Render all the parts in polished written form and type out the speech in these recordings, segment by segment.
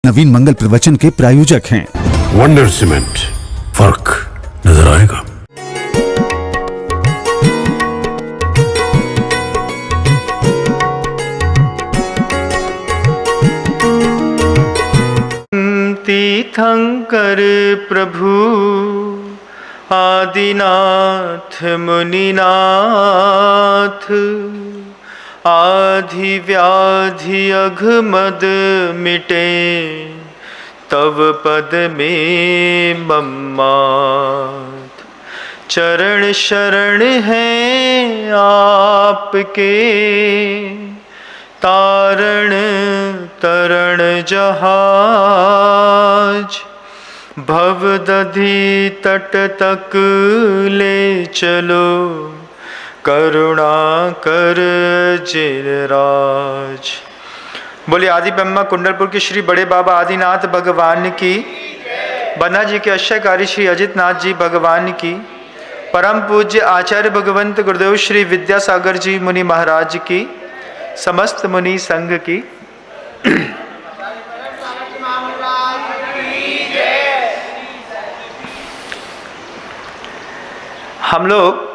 नवीन मंगल प्रवचन के प्रायोजक हैं। वंडर सीमेंट, फर्क नजर आएगा। तीर्थंकर प्रभु आदिनाथ मुनिनाथ, आधि व्याधि अघमद मिटे तव पद में मम्मात। चरण शरण हैं आपके, तारण तरण जहाज। भव दधि तट तक ले चलो, करुणा कर जिनराज। बोलिए आदि ब्रह्मा कुंडलपुर के श्री बड़े बाबा आदिनाथ भगवान की, बन्ना जी के अश्यकारी श्री अजित नाथ जी भगवान की, परम पूज्य आचार्य भगवंत गुरुदेव श्री विद्यासागर जी मुनि महाराज की, समस्त मुनि संघ की। हम लोग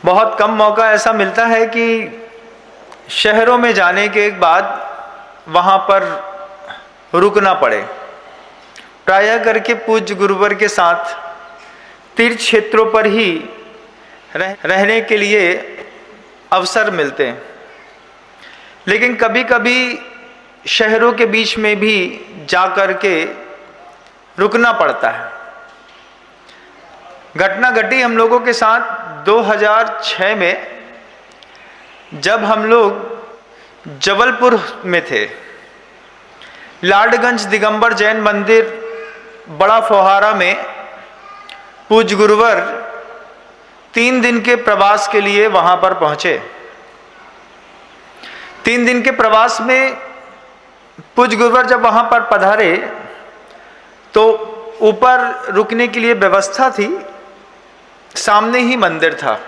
बहुत कम मौका ऐसा मिलता है कि शहरों में जाने के बाद वहाँ पर रुकना पड़े। प्रायः करके पूज्य गुरुवर के साथ तीर्थ क्षेत्रों पर ही रहने के लिए अवसर मिलते हैं, लेकिन कभी कभी शहरों के बीच में भी जा कर के रुकना पड़ता है। घटना घटी हम लोगों के साथ 2006 में, जब हम लोग जबलपुर में थे। लाडगंज दिगंबर जैन मंदिर बड़ा फोहारा में पूज्य गुरुवर 3 दिन के प्रवास के लिए वहां पर पहुंचे। 3 दिन के प्रवास में पूज्य गुरुवर जब वहां पर पधारे तो ऊपर रुकने के लिए व्यवस्था थी, सामने ही मंदिर था।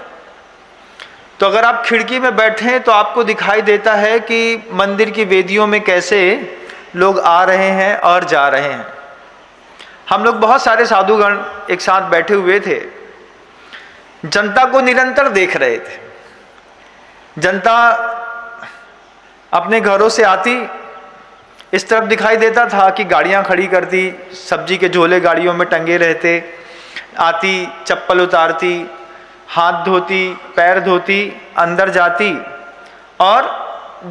तो अगर आप खिड़की में बैठे हैं तो आपको दिखाई देता है कि मंदिर की वेदियों में कैसे लोग आ रहे हैं और जा रहे हैं। हम लोग बहुत सारे साधुगण एक साथ बैठे हुए थे, जनता को निरंतर देख रहे थे। जनता अपने घरों से आती, इस तरफ दिखाई देता था कि गाड़ियां खड़ी करती, सब्जी के झोले गाड़ियों में टंगे रहते, आती चप्पल उतारती, हाथ धोती, पैर धोती, अंदर जाती, और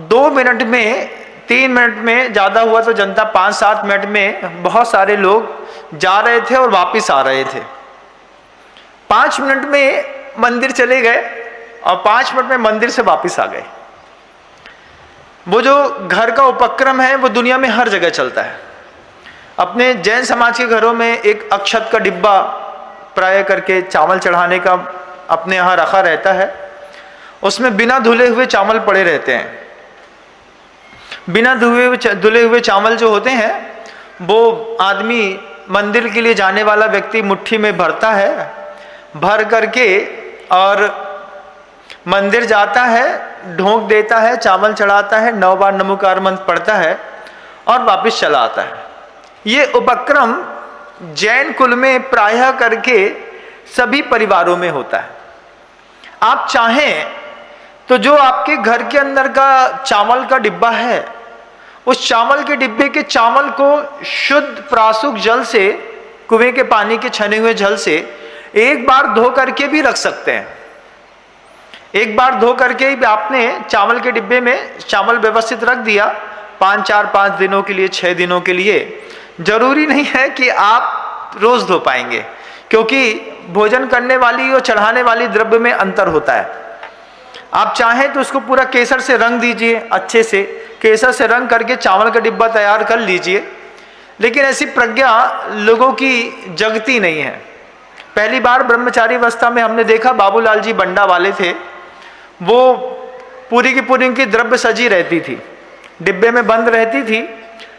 2 मिनट में 3 मिनट में, ज़्यादा हुआ तो जनता 5-7 मिनट में बहुत सारे लोग जा रहे थे और वापस आ रहे थे। 5 मिनट में मंदिर चले गए और 5 मिनट में मंदिर से वापस आ गए। वो जो घर का उपक्रम है वो दुनिया में हर जगह चलता है। अपने जैन समाज के घरों में एक अक्षत का डिब्बा प्राय करके चावल चढ़ाने का अपने यहाँ रखा रहता है। उसमें बिना धुले हुए चावल पड़े रहते हैं। बिना धुले हुए चावल जो होते हैं वो आदमी, मंदिर के लिए जाने वाला व्यक्ति मुट्ठी में भरता है, भर करके और मंदिर जाता है, ढोक देता है, चावल चढ़ाता है, 9 बार नमोकार मंत्र पढ़ता है और वापस चला आता है। ये उपक्रम जैन कुल में प्रायः करके सभी परिवारों में होता है। आप चाहें तो जो आपके घर के अंदर का चावल का डिब्बा है, उस चावल के डिब्बे के चावल को शुद्ध प्रासुक जल से, कुएं के पानी के छने हुए जल से एक बार धो करके भी रख सकते हैं। एक बार धो करके ही आपने चावल के डिब्बे में चावल व्यवस्थित रख दिया 5 दिनों के लिए, 6 दिनों के लिए। जरूरी नहीं है कि आप रोज धो पाएंगे, क्योंकि भोजन करने वाली और चढ़ाने वाली द्रव्य में अंतर होता है। आप चाहें तो उसको पूरा केसर से रंग दीजिए, अच्छे से केसर से रंग करके चावल का डिब्बा तैयार कर लीजिए, लेकिन ऐसी प्रज्ञा लोगों की जगती नहीं है। पहली बार ब्रह्मचारी अवस्था में हमने देखा, बाबूलाल जी बंडा वाले थे, वो पूरी की पूरी उनकी द्रव्य सजी रहती थी, डिब्बे में बंद रहती थी।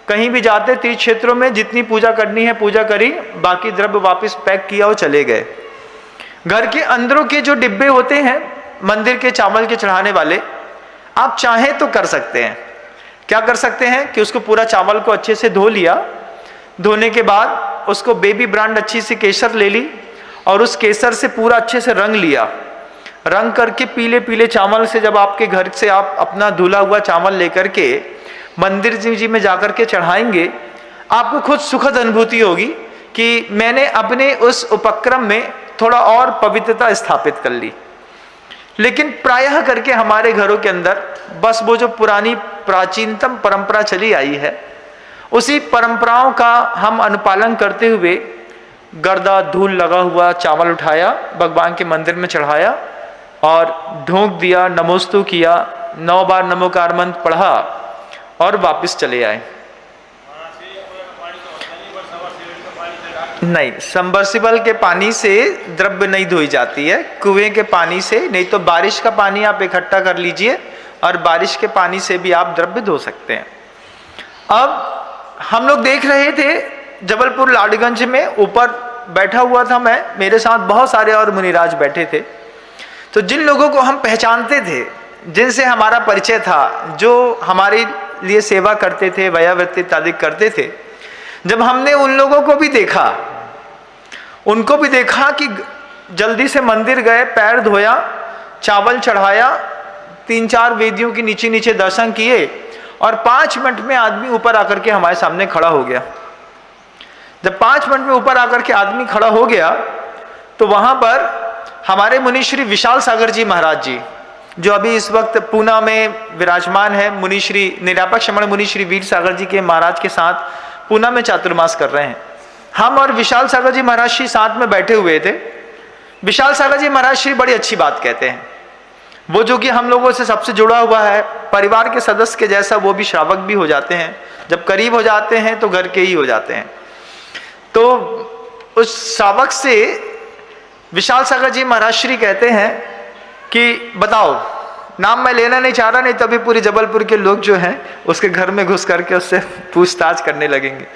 कहीं भी जाते तीर्थ क्षेत्रों में, जितनी पूजा करनी है पूजा करी, बाकी द्रव्य वापस पैक किया और चले गए। घर के अंदरों के जो डिब्बे होते हैं मंदिर के चावल के चढ़ाने वाले, आप चाहें तो कर सकते हैं, क्या कर सकते हैं कि उसको पूरा चावल को अच्छे से धो लिया, धोने के बाद उसको बेबी ब्रांड अच्छी सी केसर ले ली और उस केसर से पूरा अच्छे से रंग लिया। रंग करके पीले पीले चावल से जब आपके घर से आप अपना धुला हुआ चावल लेकर के मंदिर जी में जाकर के चढ़ाएंगे, आपको खुद सुखद अनुभूति होगी कि मैंने अपने उस उपक्रम में थोड़ा और पवित्रता स्थापित कर ली। लेकिन प्रायः करके हमारे घरों के अंदर बस वो जो पुरानी प्राचीनतम परंपरा चली आई है, उसी परंपराओं का हम अनुपालन करते हुए गर्दा धूल लगा हुआ चावल उठाया, भगवान के मंदिर में चढ़ाया और ढोंक दिया, नमोस्तु किया, 9 बार नमोकार मंत्र पढ़ा और वापस चले आए। नहीं, सबमर्सिबल के पानी से द्रव्य नहीं धोई जाती है, कुएं के पानी से, नहीं तो बारिश का पानी आप इकट्ठा कर लीजिए और बारिश के पानी से भी आप द्रव्य धो सकते हैं। अब हम लोग देख रहे थे जबलपुर लाडगंज में, ऊपर बैठा हुआ था मैं, मेरे साथ बहुत सारे और मुनिराज बैठे थे। तो जिन लोगों को हम पहचानते थे, जिनसे हमारा परिचय था, जो हमारे लिए सेवा करते थे, वयावृत्ति इत्यादि करते थे, जब हमने उन लोगों को भी देखा, उनको भी देखा कि जल्दी से मंदिर गए, पैर धोया, चावल चढ़ाया, 3-4 वेदियों के नीचे नीचे दर्शन किए और 5 मिनट में आदमी ऊपर आकर के हमारे सामने खड़ा हो गया। जब 5 मिनट में ऊपर आकर के आदमी खड़ा हो गया तो वहां पर हमारे मुनि श्री विशाल सागर जी महाराज जी, जो अभी इस वक्त पूना में विराजमान है, मुनि श्री निरापक श्रमण मुनि श्री वीर सागर जी के महाराज के साथ पूना में चातुर्मास कर रहे हैं। हम और विशाल सागर जी महाराज श्री साथ में बैठे हुए थे। विशाल सागर जी महाराज श्री बड़ी अच्छी बात कहते हैं, वो जो कि हम लोगों से सबसे जुड़ा हुआ है, परिवार के सदस्य के जैसा, वो भी श्रावक भी हो जाते हैं, जब करीब हो जाते हैं तो घर के ही हो जाते हैं। तो उस श्रावक से विशाल सागर जी महाराज श्री कहते हैं कि बताओ, नाम मैं लेना नहीं चाह रहा, नहीं तभी पूरी जबलपुर के लोग जो हैं उसके घर में घुस करके उससे पूछताछ करने लगेंगे।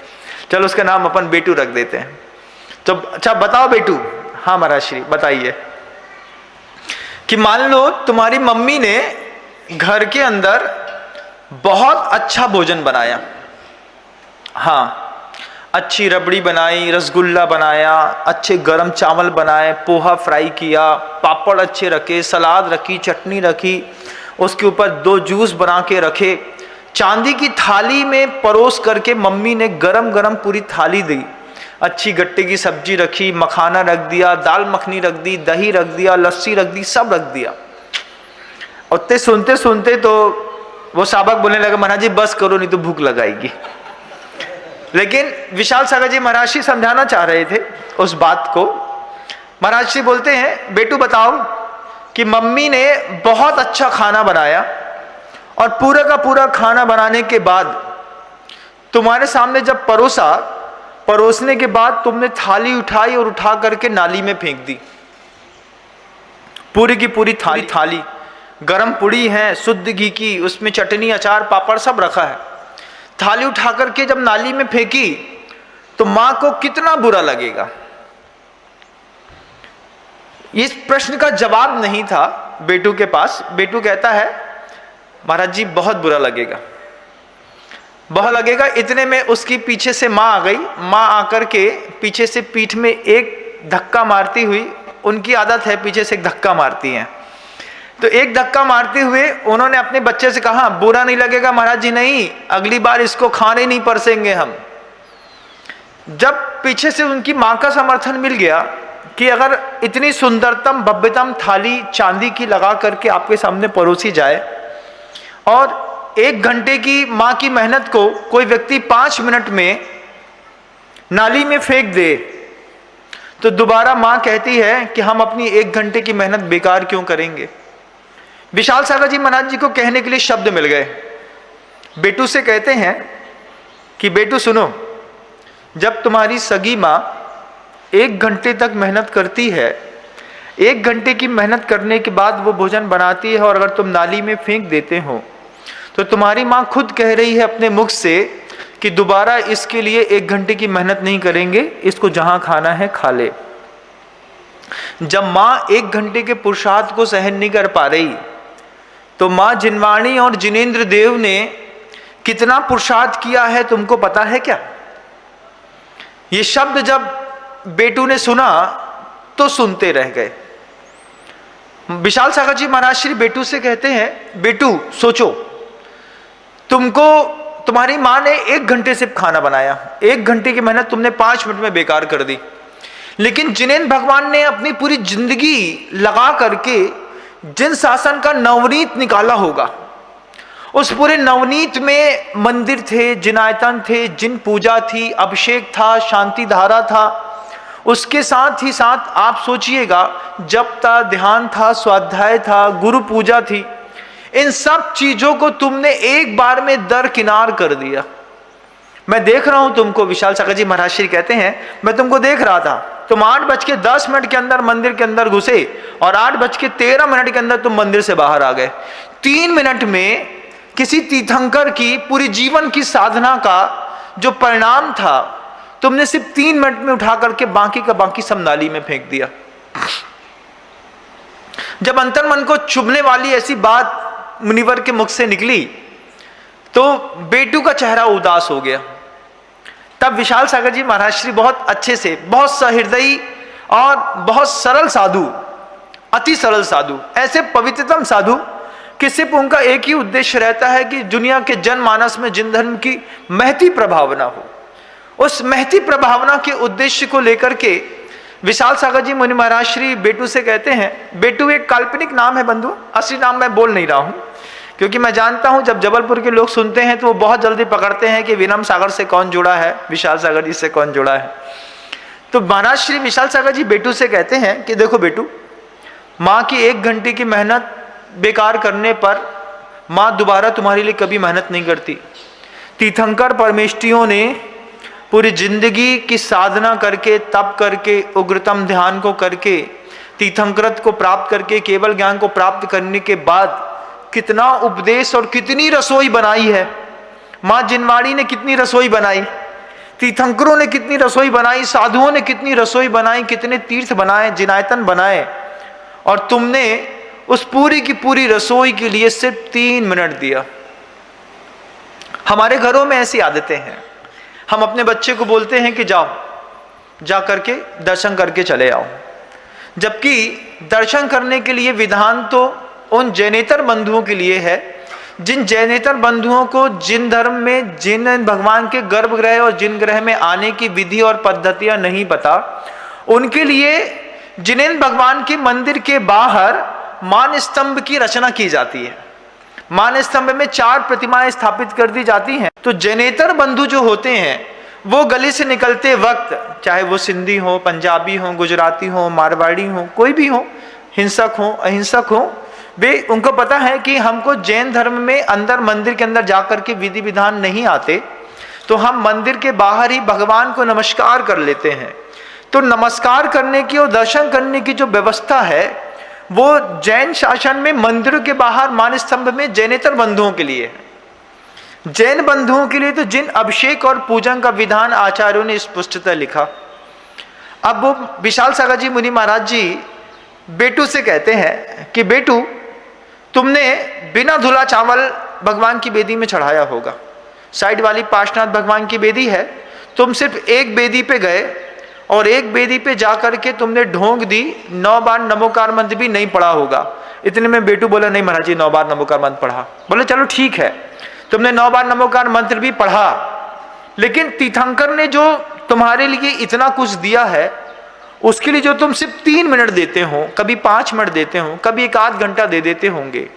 चलो उसका नाम अपन बेटू रख देते हैं। तो अच्छा बताओ बेटू। हाँ महाराज श्री बताइए। कि मान लो तुम्हारी मम्मी ने घर के अंदर बहुत अच्छा भोजन बनाया, हाँ, अच्छी रबड़ी बनाई, रसगुल्ला बनाया, अच्छे गरम चावल बनाए, पोहा फ्राई किया, पापड़ अच्छे रखे, सलाद रखी, चटनी रखी, उसके ऊपर 2 जूस बना के रखे, चांदी की थाली में परोस करके मम्मी ने गरम गरम पूरी थाली दी, अच्छी गट्टे की सब्जी रखी, मखाना रख दिया, दाल मखनी रख दी, दही रख दिया, लस्सी रख दी, सब रख दिया। उतने सुनते सुनते तो वो साबक बोलने लगा, महाराज जी बस करो नहीं तो भूख लगाएगी। लेकिन विशाल सागर जी महाराज जी समझाना चाह रहे थे उस बात को। महाराज जी बोलते हैं, बेटू बताओ कि मम्मी ने बहुत अच्छा खाना बनाया और पूरा का पूरा खाना बनाने के बाद तुम्हारे सामने जब परोसा, परोसने के बाद तुमने थाली उठाई और उठा करके नाली में फेंक दी। पूरी की पूरी थाली गरम पुड़ी है, शुद्ध घी की, उसमें चटनी, अचार, पापड़ सब रखा है। थाली उठा करके जब नाली में फेंकी तो मां को कितना बुरा लगेगा। इस प्रश्न का जवाब नहीं था बेटू के पास। बेटू कहता है, महाराज जी बहुत बुरा लगेगा, बहुत लगेगा। इतने में उसकी पीछे से मां आ गई। मां आकर के पीछे से पीठ में एक धक्का मारती हुई, उनकी आदत है पीछे से एक धक्का मारती हैं, तो एक धक्का मारते हुए उन्होंने अपने बच्चे से कहा, बुरा नहीं लगेगा महाराज जी, नहीं, अगली बार इसको खाने नहीं परसेंगे हम। जब पीछे से उनकी मां का समर्थन मिल गया कि अगर इतनी सुंदरतम भव्यतम थाली चांदी की लगा करके आपके सामने परोसी जाए और 1 घंटे की मां की मेहनत को कोई व्यक्ति 5 मिनट में नाली में फेंक दे, तो दोबारा मां कहती है कि हम अपनी 1 घंटे की मेहनत बेकार क्यों करेंगे। विशाल सागर जी महाराज जी को कहने के लिए शब्द मिल गए। बेटू से कहते हैं कि बेटू सुनो, जब तुम्हारी सगी मां 1 घंटे तक मेहनत करती है, 1 घंटे की मेहनत करने के बाद वो भोजन बनाती है और अगर तुम नाली में फेंक देते हो तो तुम्हारी मां खुद कह रही है अपने मुख से कि दोबारा इसके लिए 1 घंटे की मेहनत नहीं करेंगे, इसको जहां खाना है खा ले। जब मां 1 घंटे के पुरुषार्थ को सहन नहीं कर पा रही तो मां जिनवाणी और जिनेंद्र देव ने कितना पुरुषार्थ किया है तुमको पता है क्या? ये शब्द जब बेटू ने सुना तो सुनते रह गए। विशाल सागर जी महाराज श्री बेटू से कहते हैं, बेटू सोचो, तुमको तुम्हारी माँ ने 1 घंटे सिर्फ खाना बनाया, 1 घंटे की मेहनत तुमने 5 मिनट में बेकार कर दी। लेकिन जिनेंद्र भगवान ने अपनी पूरी जिंदगी लगा करके जिन शासन का नवनीत निकाला होगा, उस पूरे नवनीत में मंदिर थे, जिनायतन थे, जिन पूजा थी, अभिषेक था, शांति धारा था, उसके साथ ही साथ आप सोचिएगा जप था, ध्यान था, स्वाध्याय था, गुरु पूजा थी। इन सब चीजों को तुमने एक बार में दरकिनार कर दिया। मैं देख रहा हूं तुमको, विशाल सागर जी महाराज श्री कहते हैं, मैं तुमको देख रहा था, तुम 8:10 के अंदर मंदिर के अंदर घुसे और 8:13 के अंदर तुम मंदिर से बाहर आ गए। 3 मिनट में किसी तीर्थंकर की पूरी जीवन की साधना का जो परिणाम था, तुमने सिर्फ 3 मिनट में उठा करके बाकी का बाकी सब नाली में फेंक दिया। जब अंतर मन को चुभने वाली ऐसी बात मुनिवर के मुख से निकली तो बेटू का चेहरा उदास हो गया। तब विशाल सागर जी महाराज श्री बहुत अच्छे से, बहुत सहृदयी और बहुत सरल साधु, अति सरल साधु, ऐसे पवित्रतम साधु कि सिर्फ उनका एक ही उद्देश्य रहता है कि दुनिया के जनमानस में जिन धर्म की महती प्रभावना हो, उस महती प्रभावना के उद्देश्य को लेकर के विशाल सागर जी मुनि महाराज श्री बेटू से कहते हैं, बेटू एक काल्पनिक नाम है बंधु, असली नाम मैं बोल नहीं रहा हूं, क्योंकि मैं जानता हूं जब जबलपुर के लोग सुनते हैं तो वो बहुत जल्दी पकड़ते हैं कि विनम सागर से कौन जुड़ा है, विशाल सागर जी से कौन जुड़ा है। तो महाराज श्री विशाल सागर जी बेटू से कहते हैं कि देखो बेटू, माँ की 1 घंटे की मेहनत बेकार करने पर माँ दोबारा तुम्हारे लिए कभी मेहनत नहीं करती। तीर्थंकर परमेष्टियों ने पूरी जिंदगी की साधना करके, तप करके, उग्रतम ध्यान को करके, तीर्थंकरत को प्राप्त करके, केवल ज्ञान को प्राप्त करने के बाद कितना उपदेश और कितनी रसोई बनाई है। माँ जिनवाड़ी ने कितनी रसोई बनाई, तीर्थंकरों ने कितनी रसोई बनाई, साधुओं ने कितनी रसोई बनाई, कितने तीर्थ बनाए, जिनायतन बनाए, और तुमने उस पूरी की पूरी रसोई के लिए सिर्फ 3 मिनट दिया। हमारे घरों में ऐसी आदतें हैं, हम अपने बच्चे को बोलते हैं कि जाओ, जा करके दर्शन करके चले आओ, जबकि दर्शन करने के लिए विधान तो उन जैनेतर बंधुओं के लिए है जिन जैनेतर बंधुओं को जिन धर्म में, जिन भगवान के गर्भगृह और जिन ग्रह में आने की विधि और पद्धतियां नहीं पता, उनके लिए जिनेंद्र भगवान के मंदिर के बाहर मान स्तंभ की रचना की जाती है। मान स्तंभ में 4 प्रतिमाएं स्थापित कर दी जाती हैं। तो जैनेतर बंधु जो होते हैं वो गली से निकलते वक्त, चाहे वो सिंधी हो, पंजाबी हो, गुजराती हो, मारवाड़ी हो, कोई भी हो, हिंसक हो, अहिंसक हो, वे उनको पता है कि हमको जैन धर्म में अंदर मंदिर के अंदर जाकर के विधि विधान नहीं आते, तो हम मंदिर के बाहर ही भगवान को नमस्कार कर लेते हैं। तो नमस्कार करने की और दर्शन करने की जो व्यवस्था है वो जैन शासन में मंदिरों के बाहर मान स्तंभ में जैनेतर बंधुओं के लिए है। जैन बंधुओं के लिए तो जिन अभिषेक और पूजन का विधान आचार्यों ने स्पष्टतः लिखा। अब वो विशाल सागर जी मुनि महाराज जी बेटू से कहते हैं कि बेटू, तुमने बिना धुला चावल भगवान की बेदी में चढ़ाया होगा, साइड वाली पार्श्वनाथ भगवान की बेदी है, तुम सिर्फ एक बेदी पे गए और एक बेदी पे जाकर के तुमने ढोंग दी, 9 बार नमोकार मंत्र भी नहीं पढ़ा होगा। इतने में बेटू बोला, नहीं महाराज जी 9 बार नमोकार मंत्र पढ़ा। बोले चलो ठीक है, तुमने 9 बार नमोकार मंत्र भी पढ़ा, लेकिन तीर्थंकर ने जो तुम्हारे लिए इतना कुछ दिया है उसके लिए जो तुम सिर्फ 3 मिनट देते हो, कभी 5 मिनट देते हो, कभी 1 आध घंटा दे देते होंगे,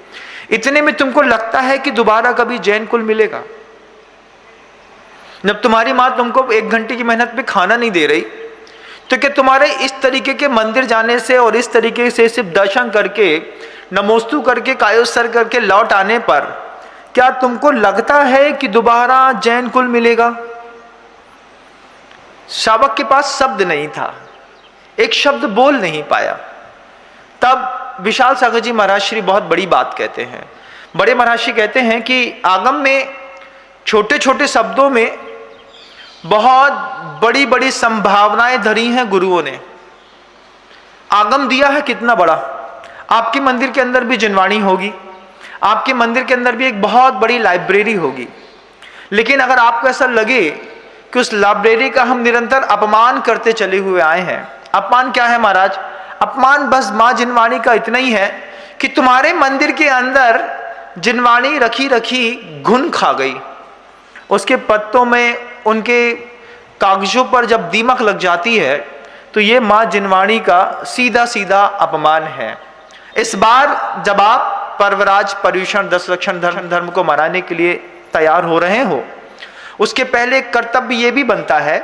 इतने में तुमको लगता है कि दोबारा कभी जैन कुल मिलेगा? जब तुम्हारी माँ तुमको 1 घंटे की मेहनत पे खाना नहीं दे रही, तो क्या तुम्हारे इस तरीके के मंदिर जाने से और इस तरीके से सिर्फ दर्शन करके, नमोस्तु करके, कायोत्सर्ग करके लौट आने पर क्या तुमको लगता है कि दोबारा जैन कुल मिलेगा? शावक के पास शब्द नहीं था, एक शब्द बोल नहीं पाया। तब विशाल सागर जी महाराज श्री बहुत बड़ी बात कहते हैं। बड़े महाराज श्री कहते हैं कि आगम में छोटे छोटे शब्दों में बहुत बड़ी बड़ी संभावनाएं धरी हैं गुरुओं ने। आगम दिया है कितना बड़ा। आपके मंदिर के अंदर भी जिनवाणी होगी, आपके मंदिर के अंदर भी एक बहुत बड़ी लाइब्रेरी होगी, लेकिन अगर आपको ऐसा लगे कि उस लाइब्रेरी का हम निरंतर अपमान करते चले हुए आए हैं, अपमान क्या है महाराज? अपमान बस माँ जिनवाणी का इतना ही है कि तुम्हारे मंदिर के अंदर जिनवाणी रखी रखी घुन खा गई, उसके पत्तों में, उनके कागजों पर जब दीमक लग जाती है तो ये माँ जिनवाणी का सीधा सीधा अपमान है। इस बार जब आप पर्वराज पर्यूषण दशलक्षण धर्म को मनाने के लिए तैयार हो रहे हो, उसके पहले कर्तव्य ये भी बनता है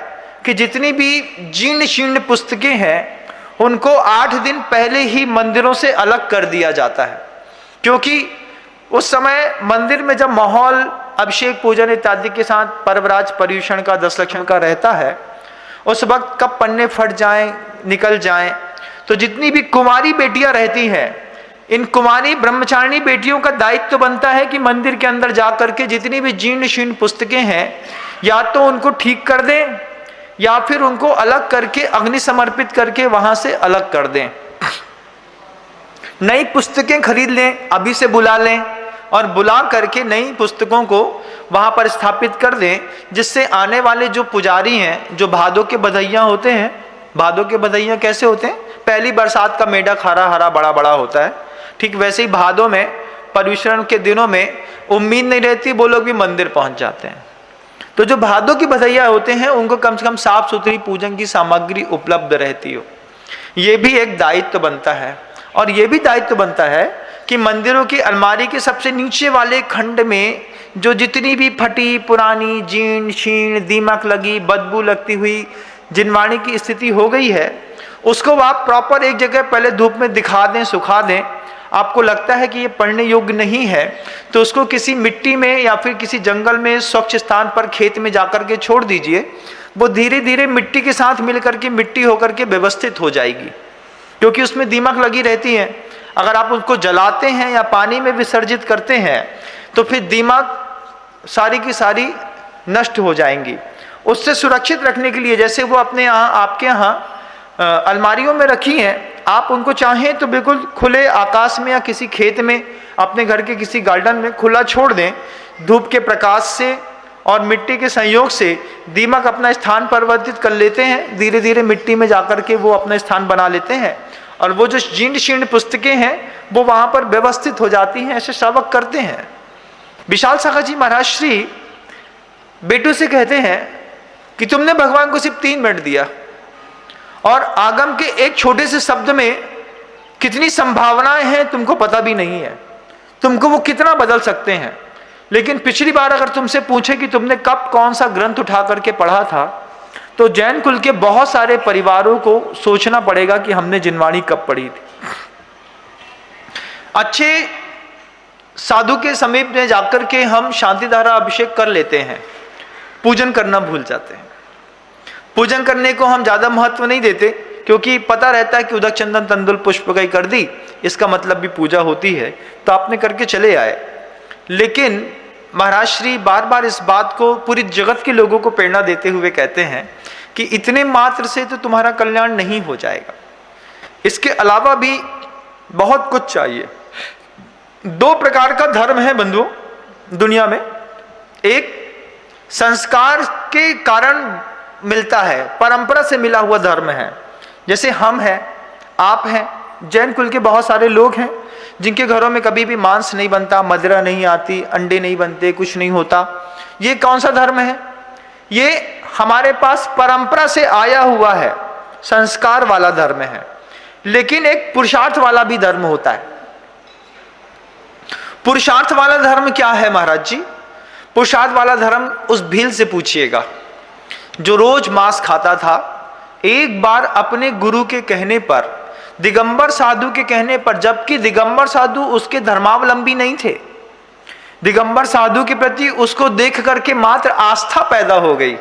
कि जितनी भी जीर्ण शीर्ण पुस्तकें हैं उनको 8 दिन पहले ही मंदिरों से अलग कर दिया जाता है, क्योंकि उस समय मंदिर में जब माहौल अभिषेक पूजन इत्यादि के साथ पर्वराज पर्यूषण का दशलक्षण का रहता है, उस वक्त कब पन्ने फट जाएं, निकल जाएं, तो जितनी भी कुमारी बेटियां रहती हैं, इन कुमारी ब्रह्मचारिणी बेटियों का दायित्व बनता है कि मंदिर के अंदर जाकर के जितनी भी जीर्ण शीर्ण पुस्तकें हैं या तो उनको ठीक कर दें या फिर उनको अलग करके अग्नि समर्पित करके वहां से अलग कर दें। नई पुस्तकें खरीद लें, अभी से बुला लें और बुला करके नई पुस्तकों को वहां पर स्थापित कर दें, जिससे आने वाले जो पुजारी हैं, जो भादों के बधैया होते हैं, भादों के बधैया कैसे होते हैं? पहली बरसात का मेढक हरा हरा बड़ा बड़ा होता है, ठीक वैसे ही भादों में पर्यूषण के दिनों में उम्मीद नहीं रहती, वो लोग भी मंदिर पहुंच जाते हैं। तो जो भादों की बधैया होते हैं उनको कम से कम साफ सुथरी पूजन की सामग्री उपलब्ध रहती हो, ये भी एक दायित्व बनता है। और ये भी दायित्व बनता है कि मंदिरों की अलमारी के सबसे नीचे वाले खंड में जो जितनी भी फटी पुरानी जीर्ण शीर्ण दीमक लगी बदबू लगती हुई जिनवाणी की स्थिति हो गई है, उसको आप प्रॉपर एक जगह पहले धूप में दिखा दें, सुखा दें। आपको लगता है कि ये पढ़ने योग्य नहीं है तो उसको किसी मिट्टी में या फिर किसी जंगल में स्वच्छ स्थान पर खेत में जाकर के छोड़ दीजिए, वो धीरे धीरे मिट्टी के साथ मिलकर के मिट्टी होकर के व्यवस्थित हो जाएगी, क्योंकि उसमें दीमक लगी रहती है। अगर आप उसको जलाते हैं या पानी में विसर्जित करते हैं तो फिर दीमक सारी की सारी नष्ट हो जाएंगी। उससे सुरक्षित रखने के लिए जैसे वो अपने यहाँ आपके यहाँ अलमारियों में रखी हैं, आप उनको चाहें तो बिल्कुल खुले आकाश में या किसी खेत में अपने घर के किसी गार्डन में खुला छोड़ दें। धूप के प्रकाश से और मिट्टी के संयोग से दीमक अपना स्थान परिवर्तित कर लेते हैं, धीरे धीरे मिट्टी में जाकर के वो अपना स्थान बना लेते हैं और वो जो जीर्ण शीर्ण पुस्तकें हैं वो वहाँ पर व्यवस्थित हो जाती हैं। ऐसे श्रावक करते हैं। विशाल सागर जी महाराज श्री बेटू से कहते हैं कि तुमने भगवान को सिर्फ 3 मिनट दिया और आगम के एक छोटे से शब्द में कितनी संभावनाएं हैं तुमको पता भी नहीं है, तुमको वो कितना बदल सकते हैं। लेकिन पिछली बार अगर तुमसे पूछे कि तुमने कब कौन सा ग्रंथ उठा करके पढ़ा था, तो जैन कुल के बहुत सारे परिवारों को सोचना पड़ेगा कि हमने जिनवाणी कब पढ़ी थी। अच्छे साधु के समीप में जाकर के हम शांति धारा अभिषेक कर लेते हैं, पूजन करना भूल जाते हैं। पूजन करने को हम ज्यादा महत्व नहीं देते, क्योंकि पता रहता है कि उदक चंदन तंदुल पुष्प गई कर दी, इसका मतलब भी पूजा होती है, तो आपने करके चले आए। लेकिन महाराज श्री बार बार इस बात को पूरी जगत के लोगों को प्रेरणा देते हुए कहते हैं कि इतने मात्र से तो तुम्हारा कल्याण नहीं हो जाएगा, इसके अलावा भी बहुत कुछ चाहिए। 2 प्रकार का धर्म है बंधुओं दुनिया में। एक संस्कार के कारण मिलता है, परंपरा से मिला हुआ धर्म है, जैसे हम हैं, आप हैं, जैन कुल के बहुत सारे लोग हैं जिनके घरों में कभी भी मांस नहीं बनता, मदिरा नहीं आती, अंडे नहीं बनते, कुछ नहीं होता। ये कौन सा धर्म है? ये हमारे पास परंपरा से आया हुआ है, संस्कार वाला धर्म है। लेकिन एक पुरुषार्थ वाला भी धर्म होता है। पुरुषार्थ वाला धर्म क्या है महाराज जी? पुरुषार्थ वाला धर्म उस भील से पूछिएगा जो रोज मांस खाता था। एक बार अपने गुरु के कहने पर, दिगंबर साधु के कहने पर, जबकि दिगंबर साधु उसके धर्मावलंबी नहीं थे, दिगंबर साधु के प्रति उसको देख करके मात्र आस्था पैदा हो गई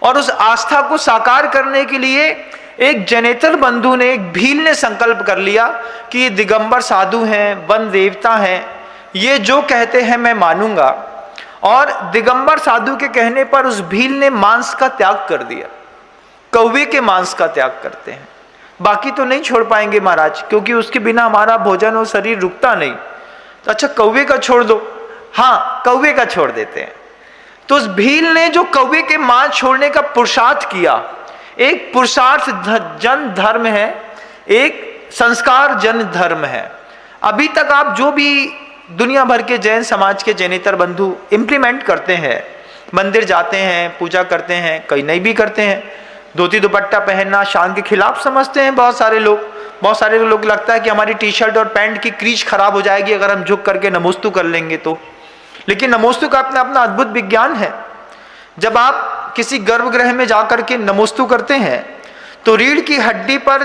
और उस आस्था को साकार करने के लिए एक जनेतर बंधु ने, एक भील ने संकल्प कर लिया कि ये दिगंबर साधु हैं, वन देवता हैं, ये जो कहते हैं मैं मानूंगा। और दिगंबर साधु के कहने पर उस भील ने मांस का त्याग कर दिया। कौवे के मांस का त्याग करते हैं, बाकी तो नहीं छोड़ पाएंगे महाराज, क्योंकि उसके बिना हमारा भोजन और शरीर रुकता नहीं। तो अच्छा कौवे का छोड़ दो, हाँ कौवे का छोड़ देते हैं। तो उस भील ने जो कौवे के मांस छोड़ने का पुरुषार्थ किया, एक पुरुषार्थ जन धर्म है, एक संस्कार जन धर्म है। अभी तक आप जो भी दुनिया भर के जैन समाज के जैनेतर बंधु इंप्लीमेंट करते हैं, मंदिर जाते हैं, पूजा करते हैं, कई नहीं भी करते हैं, धोती दुपट्टा पहनना शान के खिलाफ समझते हैं बहुत सारे लोग लगता है कि हमारी टी शर्ट और पैंट की क्रीज खराब हो जाएगी अगर हम झुक करके नमोस्तु कर लेंगे तो। लेकिन नमोस्तु का अपना अपना अद्भुत विज्ञान है। जब आप किसी गर्भगृह में जाकर के नमोस्तु करते हैं तो रीढ़ की हड्डी पर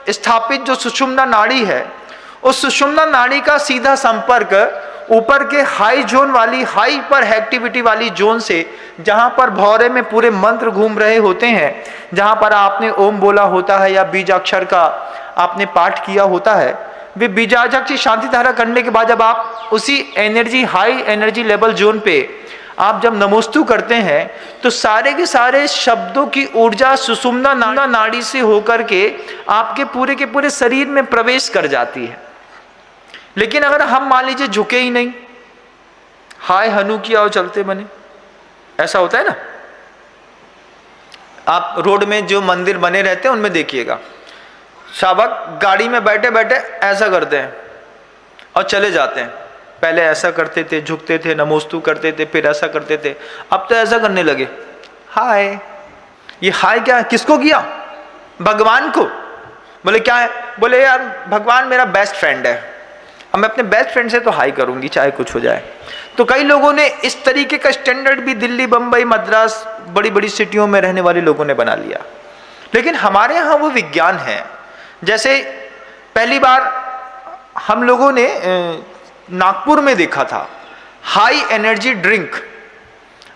स्थापित जो सुषुम्ना नाड़ी है, उस सुषुम्ना नाड़ी का सीधा संपर्क ऊपर के हाई जोन वाली, हाई पर एक्टिविटी वाली जोन से, जहां पर भौरे में पूरे मंत्र घूम रहे होते हैं, जहां पर आपने ओम बोला होता है या बीजाक्षर का आपने पाठ किया होता है, वे बीजाक्षर की शांति धारा करने के बाद जब आप उसी energy, high energy level zone पे आप जब नमोस्तु करते हैं तो सारे के सारे शब्दों की ऊर्जा सुषुम्ना नाड़ी से होकर के आपके पूरे के पूरे शरीर में प्रवेश कर जाती है। लेकिन अगर हम मान लीजिए झुके ही नहीं, हाय हनु किया और चलते बने, ऐसा होता है ना। आप रोड में जो मंदिर बने रहते हैं उनमें देखिएगा, शावक गाड़ी में बैठे बैठे ऐसा करते हैं और चले जाते हैं। पहले ऐसा करते थे, झुकते थे, नमोस्तु करते थे, फिर ऐसा करते थे, अब तो ऐसा करने लगे। हाय, ये हाय क्या है, किसको किया? भगवान को। बोले क्या है? बोले यार भगवान मेरा बेस्ट फ्रेंड है, अब मैं अपने बेस्ट फ्रेंड से तो हाई करूंगी चाहे कुछ हो जाए। तो कई लोगों ने इस तरीके का स्टैंडर्ड भी दिल्ली, बंबई, मद्रास, बड़ी बड़ी सिटियों में रहने वाले लोगों ने बना लिया। लेकिन हमारे यहाँ वो विज्ञान है। जैसे पहली बार हम लोगों ने नागपुर में देखा था हाई एनर्जी ड्रिंक,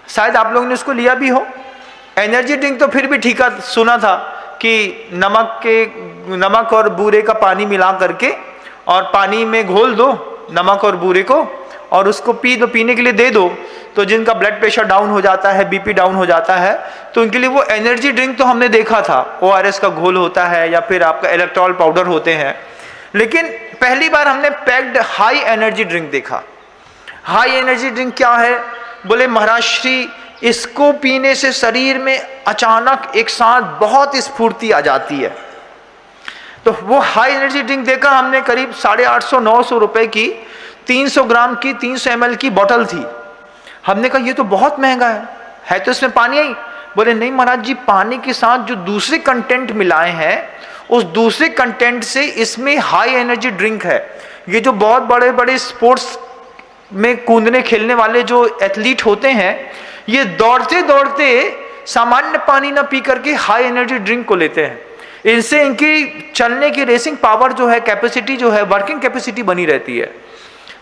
शायद आप लोगों ने उसको लिया भी हो। एनर्जी ड्रिंक तो फिर भी ठीक है, सुना था कि नमक और बूरे का पानी मिला करके और पानी में घोल दो नमक और बूरे को और उसको पीने के लिए दे दो, तो जिनका ब्लड प्रेशर डाउन हो जाता है, बीपी डाउन हो जाता है, तो उनके लिए वो एनर्जी ड्रिंक तो हमने देखा था। ORS का घोल होता है या फिर आपका इलेक्ट्रॉल पाउडर होते हैं। लेकिन पहली बार हमने पैक्ड हाई एनर्जी ड्रिंक देखा। हाई एनर्जी ड्रिंक क्या है? बोले महाराज श्री, इसको पीने से शरीर में अचानक एक साथ बहुत स्फूर्ति आ जाती है। तो वो हाई एनर्जी ड्रिंक देखा हमने, करीब 850-900 रुपए की 300 ग्राम की 300 ml की बोतल थी। हमने कहा ये तो बहुत महंगा है तो इसमें पानी ही? बोले नहीं महाराज जी, पानी के साथ जो दूसरे कंटेंट मिलाए हैं उस दूसरे कंटेंट से इसमें हाई एनर्जी ड्रिंक है। ये जो बहुत बड़े बड़े स्पोर्ट्स में कूदने खेलने वाले जो एथलीट होते हैं, ये दौड़ते दौड़ते सामान्य पानी ना पी करके हाई एनर्जी ड्रिंक को लेते हैं। इनसे इनकी चलने की रेसिंग पावर जो है, कैपेसिटी जो है, वर्किंग कैपेसिटी बनी रहती है।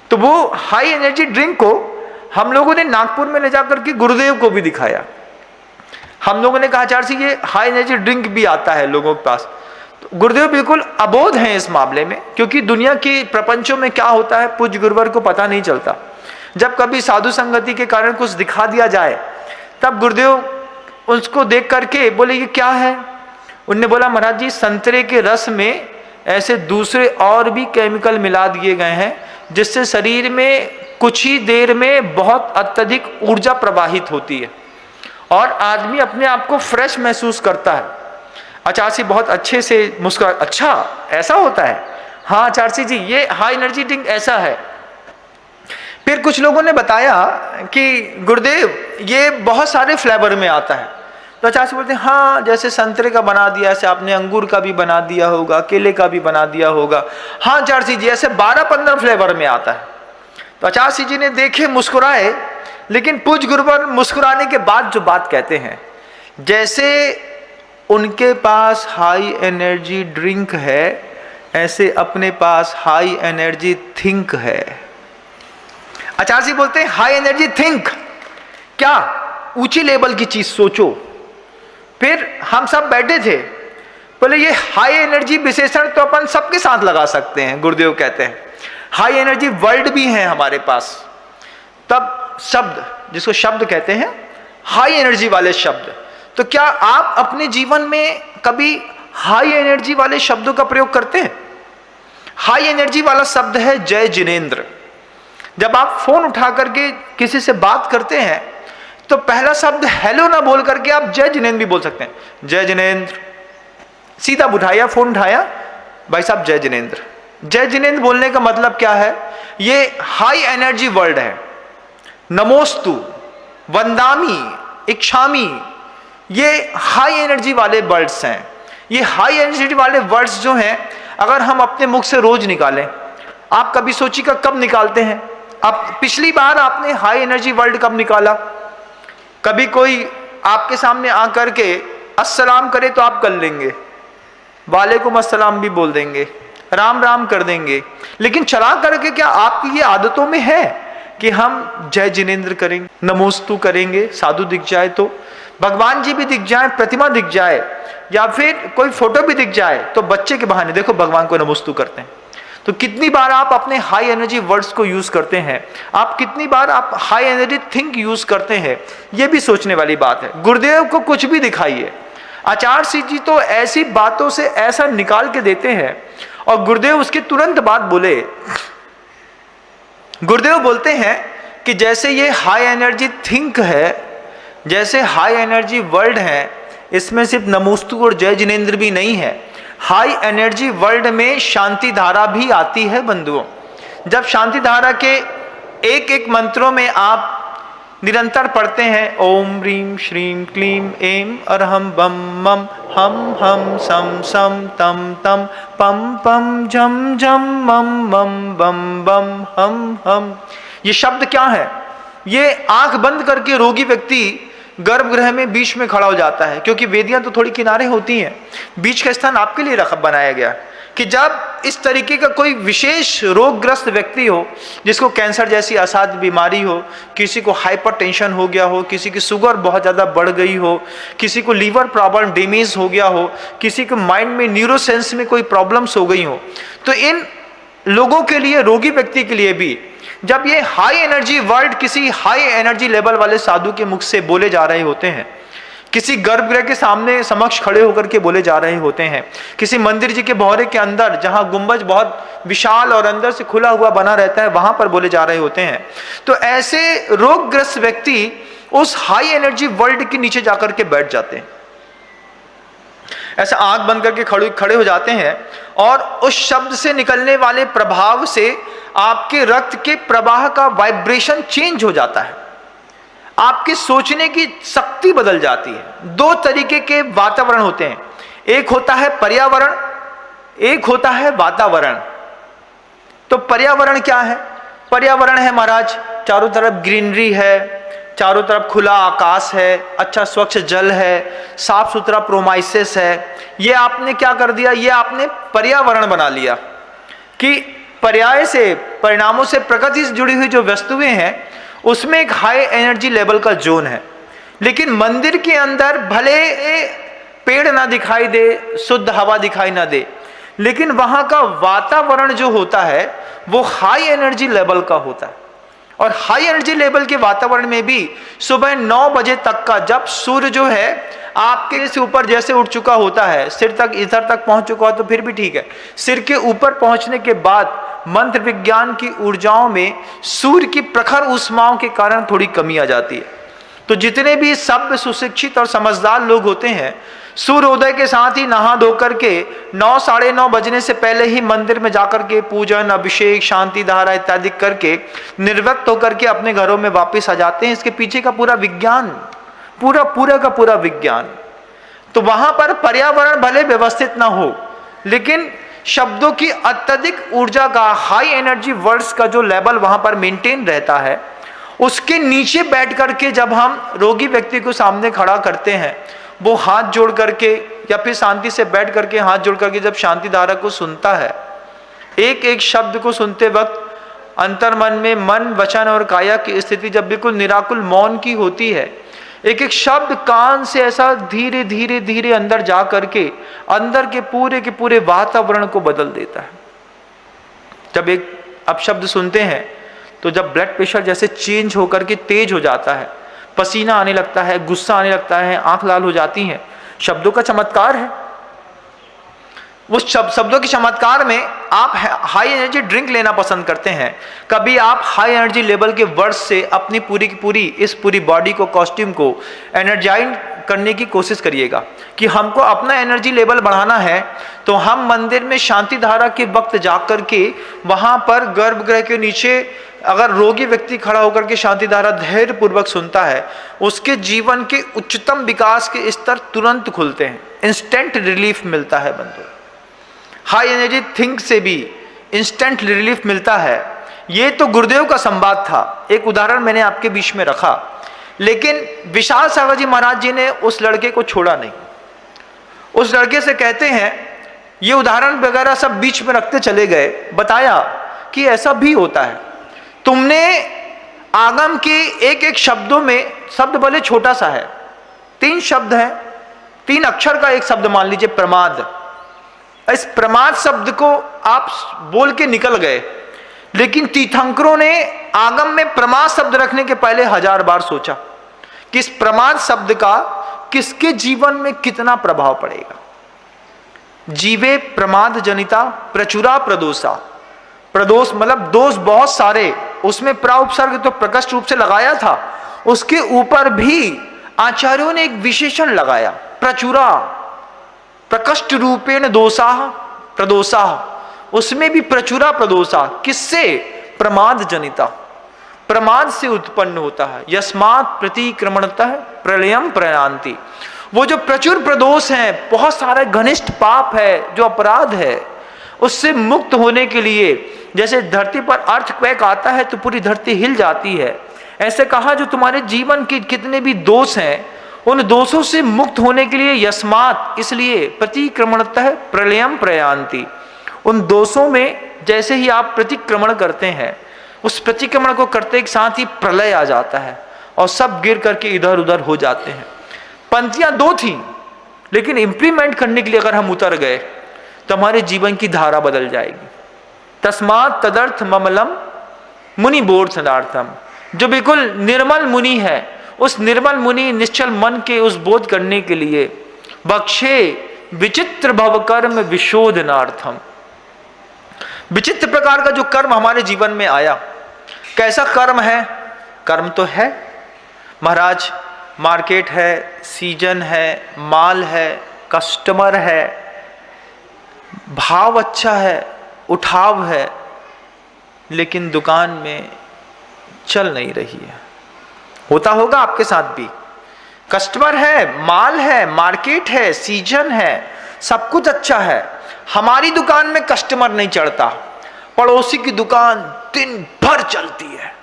तो वो हाई एनर्जी ड्रिंक को हम लोगों ने नागपुर में ले जाकर के गुरुदेव को भी दिखाया। हम लोगों ने कहा आचार्य जी ये हाई एनर्जी ड्रिंक भी आता है लोगों के पास। तो गुरुदेव बिल्कुल अबोध हैं इस मामले में, क्योंकि दुनिया के प्रपंचों में क्या होता है पूज्य गुरुवर को पता नहीं चलता। जब कभी साधु संगति के कारण कुछ दिखा दिया जाए तब गुरुदेव उसको देख करके बोले ये क्या है? उनने बोला महाराज जी संतरे के रस में ऐसे दूसरे और भी केमिकल मिला दिए गए हैं जिससे शरीर में कुछ ही देर में बहुत अत्यधिक ऊर्जा प्रवाहित होती है और आदमी अपने आप को फ्रेश महसूस करता है। आचार्य बहुत अच्छे से मुस्कुरा, अच्छा ऐसा होता है? हाँ आचार्य जी ये हाई एनर्जी ड्रिंक ऐसा है। फिर कुछ लोगों ने बताया कि गुरुदेव ये बहुत सारे फ्लेवर में आता है। तो आचार्य बोलते हैं हाँ, जैसे संतरे का बना दिया, ऐसे आपने अंगूर का भी बना दिया होगा, केले का भी बना दिया होगा। हाँ आचार्य जी ऐसे 12-15 फ्लेवर में आता है। तो आचार्य जी ने देखे, मुस्कुराए, लेकिन पूज्य गुरुवर मुस्कुराने के बाद जो बात कहते हैं, जैसे उनके पास हाई एनर्जी ड्रिंक है ऐसे अपने पास हाई एनर्जी थिंक है। आचार्य जी बोलते हैं हाई एनर्जी थिंक क्या? ऊंची लेवल की चीज सोचो। फिर हम सब बैठे थे, बोले ये हाई एनर्जी विशेषण तो अपन सबके साथ लगा सकते हैं। गुरुदेव कहते हैं हाई एनर्जी वर्ड भी है हमारे पास। तब शब्द, जिसको शब्द कहते हैं, हाई एनर्जी वाले शब्द, तो क्या आप अपने जीवन में कभी हाई एनर्जी वाले शब्दों का प्रयोग करते हैं? हाई एनर्जी वाला शब्द है जय जिनेंद्र। जब आप फोन उठा करके किसी से बात करते हैं तो पहला शब्द हेलो ना बोल करके आप जय जिनेंद्र भी बोल सकते हैं। जय जिनेंद्र, सीधा उठाया, फोन उठाया, भाई साहब जय जिनेंद्र। जय जिनेंद्र बोलने का मतलब क्या है? ये हाई एनर्जी वर्ड है। नमोस्तु, वंदामी, इच्छामी, ये हाई एनर्जी वाले वर्ड्स हैं। ये हाई एनर्जी वाले वर्ड्स जो हैं, अगर हम अपने मुख से रोज निकालें, आप कभी सोचिएगा कब निकालते हैं? आप पिछली बार आपने हाई एनर्जी वर्ड कब निकाला? कभी कोई आपके सामने आकर के अस्सलाम करे तो आप कर लेंगे, वालेकुम अस्सलाम भी बोल देंगे, राम राम कर देंगे, लेकिन चला करके क्या आपकी ये आदतों में है कि हम जय जिनेंद्र करेंगे, नमोस्तु करेंगे? साधु दिख जाए तो, भगवान जी भी दिख जाए, प्रतिमा दिख जाए, या फिर कोई फोटो भी दिख जाए तो बच्चे के बहाने देखो भगवान को नमोस्तु करते हैं। तो कितनी बार आप अपने हाई एनर्जी वर्ड्स को यूज करते हैं? आप कितनी बार आप हाई एनर्जी थिंक यूज करते हैं? ये भी सोचने वाली बात है। गुरुदेव को कुछ भी दिखाइए, आचार्य सिंह जी तो ऐसी बातों से ऐसा निकाल के देते हैं, और गुरुदेव उसके तुरंत बाद बोले, गुरुदेव बोलते हैं कि जैसे ये हाई एनर्जी थिंक है, जैसे हाई एनर्जी वर्ल्ड है, इसमें सिर्फ नमोस्तु और जय जिनेंद्र भी नहीं है, हाई एनर्जी वर्ल्ड में शांति धारा भी आती है बंधुओं। जब शांति धारा के एक एक मंत्रों में आप निरंतर पढ़ते हैं, ओम ह्रीम श्रीम क्लीम एम अरहम बम मम हम सम सम तम तम पम पम झम झम मम मम बम बम हम। ये शब्द क्या है? ये आंख बंद करके रोगी व्यक्ति गर्भगृह में बीच में खड़ा हो जाता है, क्योंकि वेदियां तो थोड़ी किनारे होती हैं, बीच का स्थान आपके लिए बनाया गया कि जब इस तरीके का कोई विशेष रोगग्रस्त व्यक्ति हो, जिसको कैंसर जैसी असाध्य बीमारी हो, किसी को हाइपरटेंशन हो गया हो, किसी की शुगर बहुत ज़्यादा बढ़ गई हो, किसी को लीवर प्रॉब्लम डैमेज हो गया हो, किसी को माइंड में न्यूरोसेंस में कोई प्रॉब्लम्स हो गई हो, तो इन लोगों के लिए, रोगी व्यक्ति के लिए भी जब ये हाई एनर्जी वर्ड किसी हाई एनर्जी लेवल वाले साधु के मुख से बोले जा रहे होते हैं, किसी गर्भगृह के सामने समक्ष खड़े होकर के बोले जा रहे होते हैं, किसी मंदिर जी के बौरे के अंदर जहां गुंबज बहुत विशाल और अंदर से खुला हुआ बना रहता है, वहां पर बोले जा रहे होते हैं, तो ऐसे रोगग्रस्त व्यक्ति उस हाई एनर्जी वर्ल्ड के नीचे जाकर के बैठ जाते हैं, ऐसा आंख बंद करके खड़े हो जाते हैं, और उस शब्द से निकलने वाले प्रभाव से आपके रक्त के प्रवाह का वाइब्रेशन चेंज हो जाता है, आपकी सोचने की शक्ति बदल जाती है। दो तरीके के वातावरण होते हैं, एक होता है पर्यावरण, एक होता है वातावरण। तो पर्यावरण क्या है? पर्यावरण है महाराज, चारों तरफ ग्रीनरी है, चारों तरफ खुला आकाश है, अच्छा स्वच्छ जल है, साफ सुथरा प्रोमाइसिस है। ये आपने क्या कर दिया? ये आपने पर्यावरण बना लिया कि पर्याय से, परिणामों से प्रकृति से जुड़ी हुई जो वस्तुएं हैं उसमें एक हाई एनर्जी लेवल का जोन है। लेकिन मंदिर के अंदर भले पेड़ ना दिखाई दे, शुद्ध हवा दिखाई ना दे, लेकिन वहां का वातावरण जो होता है वो हाई एनर्जी लेवल का होता है। और हाई एनर्जी लेवल के वातावरण में भी सुबह 9 बजे तक का, जब सूर्य जो है आपके से ऊपर जैसे उठ चुका होता है, सिर तक इधर तक पहुंच चुका हो तो फिर भी ठीक है, सिर के ऊपर पहुंचने के बाद मंत्र विज्ञान की ऊर्जाओं में सूर्य की प्रखर ऊष्माओं के कारण थोड़ी कमी आ जाती है। तो जितने भी सभ्य, सुशिक्षित और समझदार लोग होते हैं, सूर्योदय के साथ ही नहा धो करके 9, साढ़े 9 बजने से पहले ही मंदिर में जाकर के पूजन, अभिषेक, शांति धारा इत्यादि करके निर्वक्त होकर के अपने घरों में वापस आ जाते हैं। इसके पीछे का पूरा विज्ञान, पूरा का पूरा विज्ञान। तो वहां पर पर्यावरण भले व्यवस्थित ना हो, लेकिन शब्दों की अत्यधिक ऊर्जा का, हाई एनर्जी वर्ड्स का जो लेवल वहां पर मेंटेन रहता है, उसके नीचे बैठ करके जब हम रोगी व्यक्ति को सामने खड़ा करते हैं, वो हाथ जोड़ करके या फिर शांति से बैठ करके हाथ जोड़ करके जब शांति धारा को सुनता है, एक एक शब्द को सुनते वक्त अंतर्मन में मन, वचन और काया की स्थिति जब बिल्कुल निराकुल मौन की होती है, एक एक शब्द कान से ऐसा धीरे धीरे धीरे अंदर जा करके अंदर के पूरे वातावरण को बदल देता है। जब एक अपशब्द सुनते हैं तो जब ब्लड प्रेशर जैसे चेंज होकर के तेज हो जाता है, पसीना आने लगता है, गुस्सा आने लगता है, आंख लाल हो जाती है, शब्दों का चमत्कार है। उस शब्दों के चमत्कार में आप हाई एनर्जी ड्रिंक लेना पसंद करते हैं, कभी आप हाई एनर्जी लेवल के वर्ड्स से अपनी पूरी की पूरी इस पूरी बॉडी को, कॉस्ट्यूम को एनर्जाइज करने की कोशिश करिएगा कि हमको अपना एनर्जी लेवल बढ़ाना है। तो हम मंदिर में शांति धारा के वक्त जाकर के वहाँ पर गर्भगृह के नीचे अगर रोगी व्यक्ति खड़ा होकर के शांति धारा धैर्य पूर्वक सुनता है, उसके जीवन के उच्चतम विकास के स्तर तुरंत खुलते हैं, इंस्टेंट रिलीफ मिलता है बंधु। हाई एनर्जी थिंक से भी इंस्टेंट रिलीफ मिलता है। ये तो गुरुदेव का संवाद था, एक उदाहरण मैंने आपके बीच में रखा, लेकिन विशाल सागर जी महाराज जी ने उस लड़के को छोड़ा नहीं। उस लड़के से कहते हैं, ये उदाहरण वगैरह सब बीच में रखते चले गए, बताया कि ऐसा भी होता है। तुमने आगम के एक एक शब्दों में, शब्द भले छोटा सा है, 3 शब्द हैं, 3 अक्षर का एक शब्द मान लीजिए प्रमाद। इस प्रमाद शब्द को आप बोल के निकल गए, लेकिन तीर्थंकरों ने आगम में प्रमाद शब्द रखने के पहले 1000 बार सोचा कि इस प्रमाद शब्द का किसके जीवन में कितना प्रभाव पड़ेगा। जीवे प्रमाद जनिता प्रचुरा प्रदोषा। प्रदोष मतलब दोष बहुत सारे, उसमें प्रा उपसर्ग तो प्रकट रूप से लगाया था, उसके ऊपर भी आचार्यों ने एक विशेषण लगाया, प्रचुरा, प्रकष्ट रूपेण दोषा प्रदोषा, उसमें भी प्रचुरा प्रदोषा। किससे? प्रमाद जनिता, प्रमाद से उत्पन्न होता है। यस्मात् प्रतिक्रमणतः प्रलयम प्रयान्ति। वो जो प्रचुर प्रदोष हैं, बहुत सारे घनिष्ठ पाप है, जो अपराध है, उससे मुक्त होने के लिए, जैसे धरती पर अर्थक्वेक आता है तो पूरी धरती हिल जाती है, ऐसे कहा जो तुम्हारे जीवन के कितने भी दोष हैं, उन दोषों से मुक्त होने के लिए यस्मात्, इसलिए प्रतिक्रमणतः प्रलयम प्रयान्ति। उन दोषों में जैसे ही आप प्रतिक्रमण करते हैं, उस प्रतिक्रमण को करते के साथ ही प्रलय आ जाता है और सब गिर करके इधर उधर हो जाते हैं। पंक्तियां 2 थी, लेकिन इंप्लीमेंट करने के लिए अगर हम उतर गए तो हमारे जीवन की धारा बदल जाएगी। तस्मात् तदर्थ ममलम मुनि बोध सदार्थम। जो बिल्कुल निर्मल मुनि है, उस निर्मल मुनि निश्चल मन के उस बोध करने के लिए बक्षे विचित्र भव कर्म विशोधनार्थम। विचित्र प्रकार का जो कर्म हमारे जीवन में आया, कैसा कर्म है? कर्म तो है महाराज, मार्केट है, सीजन है, माल है, कस्टमर है, भाव अच्छा है, उठाव है, लेकिन दुकान में चल नहीं रही है। होता होगा आपके साथ भी। कस्टमर है, माल है, मार्केट है, सीजन है, सब कुछ अच्छा है, हमारी दुकान में कस्टमर नहीं चढ़ता, पड़ोसी की दुकान दिन भर चलती है।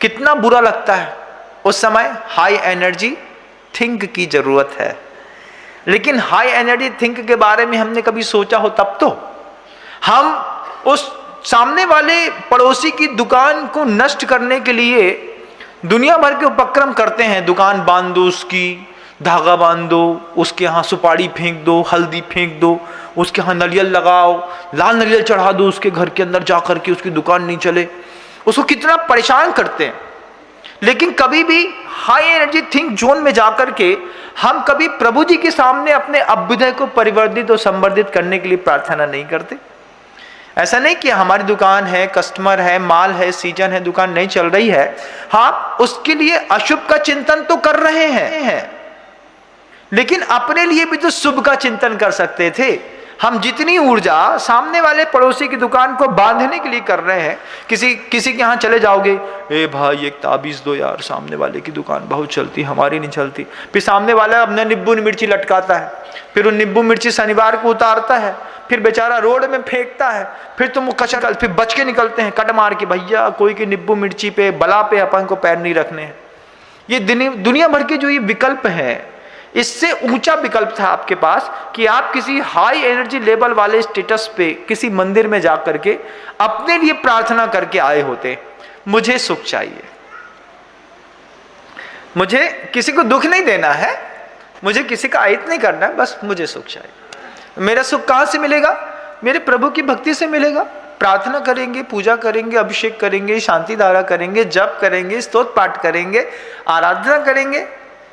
कितना बुरा लगता है उस समय। हाई एनर्जी थिंक की जरूरत है, लेकिन हाई एनर्जी थिंक के बारे में हमने कभी सोचा हो तब तो। हम उस सामने वाले पड़ोसी की दुकान को नष्ट करने के लिए दुनिया भर के उपक्रम करते हैं। दुकान बांध दो उसकी, धागा बांध दो, उसके यहाँ सुपारी फेंक दो, हल्दी फेंक दो, उसके यहाँ नारियल लगाओ, लाल नारियल चढ़ा दो उसके घर के अंदर जाकर के, उसकी दुकान नहीं चले। उसको कितना परेशान करते हैं, लेकिन कभी भी हाई एनर्जी थिंक जोन में जाकर के हम कभी प्रभु जी के सामने अपने अभ्युदय को परिवर्तित और संवर्धित करने के लिए प्रार्थना नहीं करते। ऐसा नहीं कि हमारी दुकान है, कस्टमर है, माल है, सीजन है, दुकान नहीं चल रही है, हाँ उसके लिए अशुभ का चिंतन तो कर रहे हैं, लेकिन अपने लिए भी तो शुभ का चिंतन कर सकते थे। हम जितनी ऊर्जा सामने वाले पड़ोसी की दुकान को बांधने के लिए कर रहे हैं, किसी के यहाँ चले जाओगे, ए भाई एक ताबीज दो यार, सामने वाले की दुकान बहुत चलती, हमारी नहीं चलती। फिर सामने वाला अपने नींबू मिर्ची लटकाता है, फिर वो नींबू मिर्ची शनिवार को उतारता है, फिर बेचारा रोड में फेंकता है, फिर तुम कचरा, फिर बच के निकलते हैं कट मार के, भैया कोई की नींबू मिर्ची पे बला पे अपन को पैर नहीं रखने हैं। ये दुनिया भर के जो ये विकल्प हैं, इससे ऊंचा विकल्प था आपके पास कि आप किसी हाई एनर्जी लेवल वाले स्टेटस पे किसी मंदिर में जाकर के अपने लिए प्रार्थना करके आए होते, मुझे सुख चाहिए, मुझे किसी को दुख नहीं देना है, मुझे किसी का अहित नहीं करना है, बस मुझे सुख चाहिए। मेरा सुख कहां से मिलेगा? मेरे प्रभु की भक्ति से मिलेगा। प्रार्थना करेंगे, पूजा करेंगे, अभिषेक करेंगे, शांति धारा करेंगे, जप करेंगे, स्तोत्र पाठ करेंगे, आराधना करेंगे।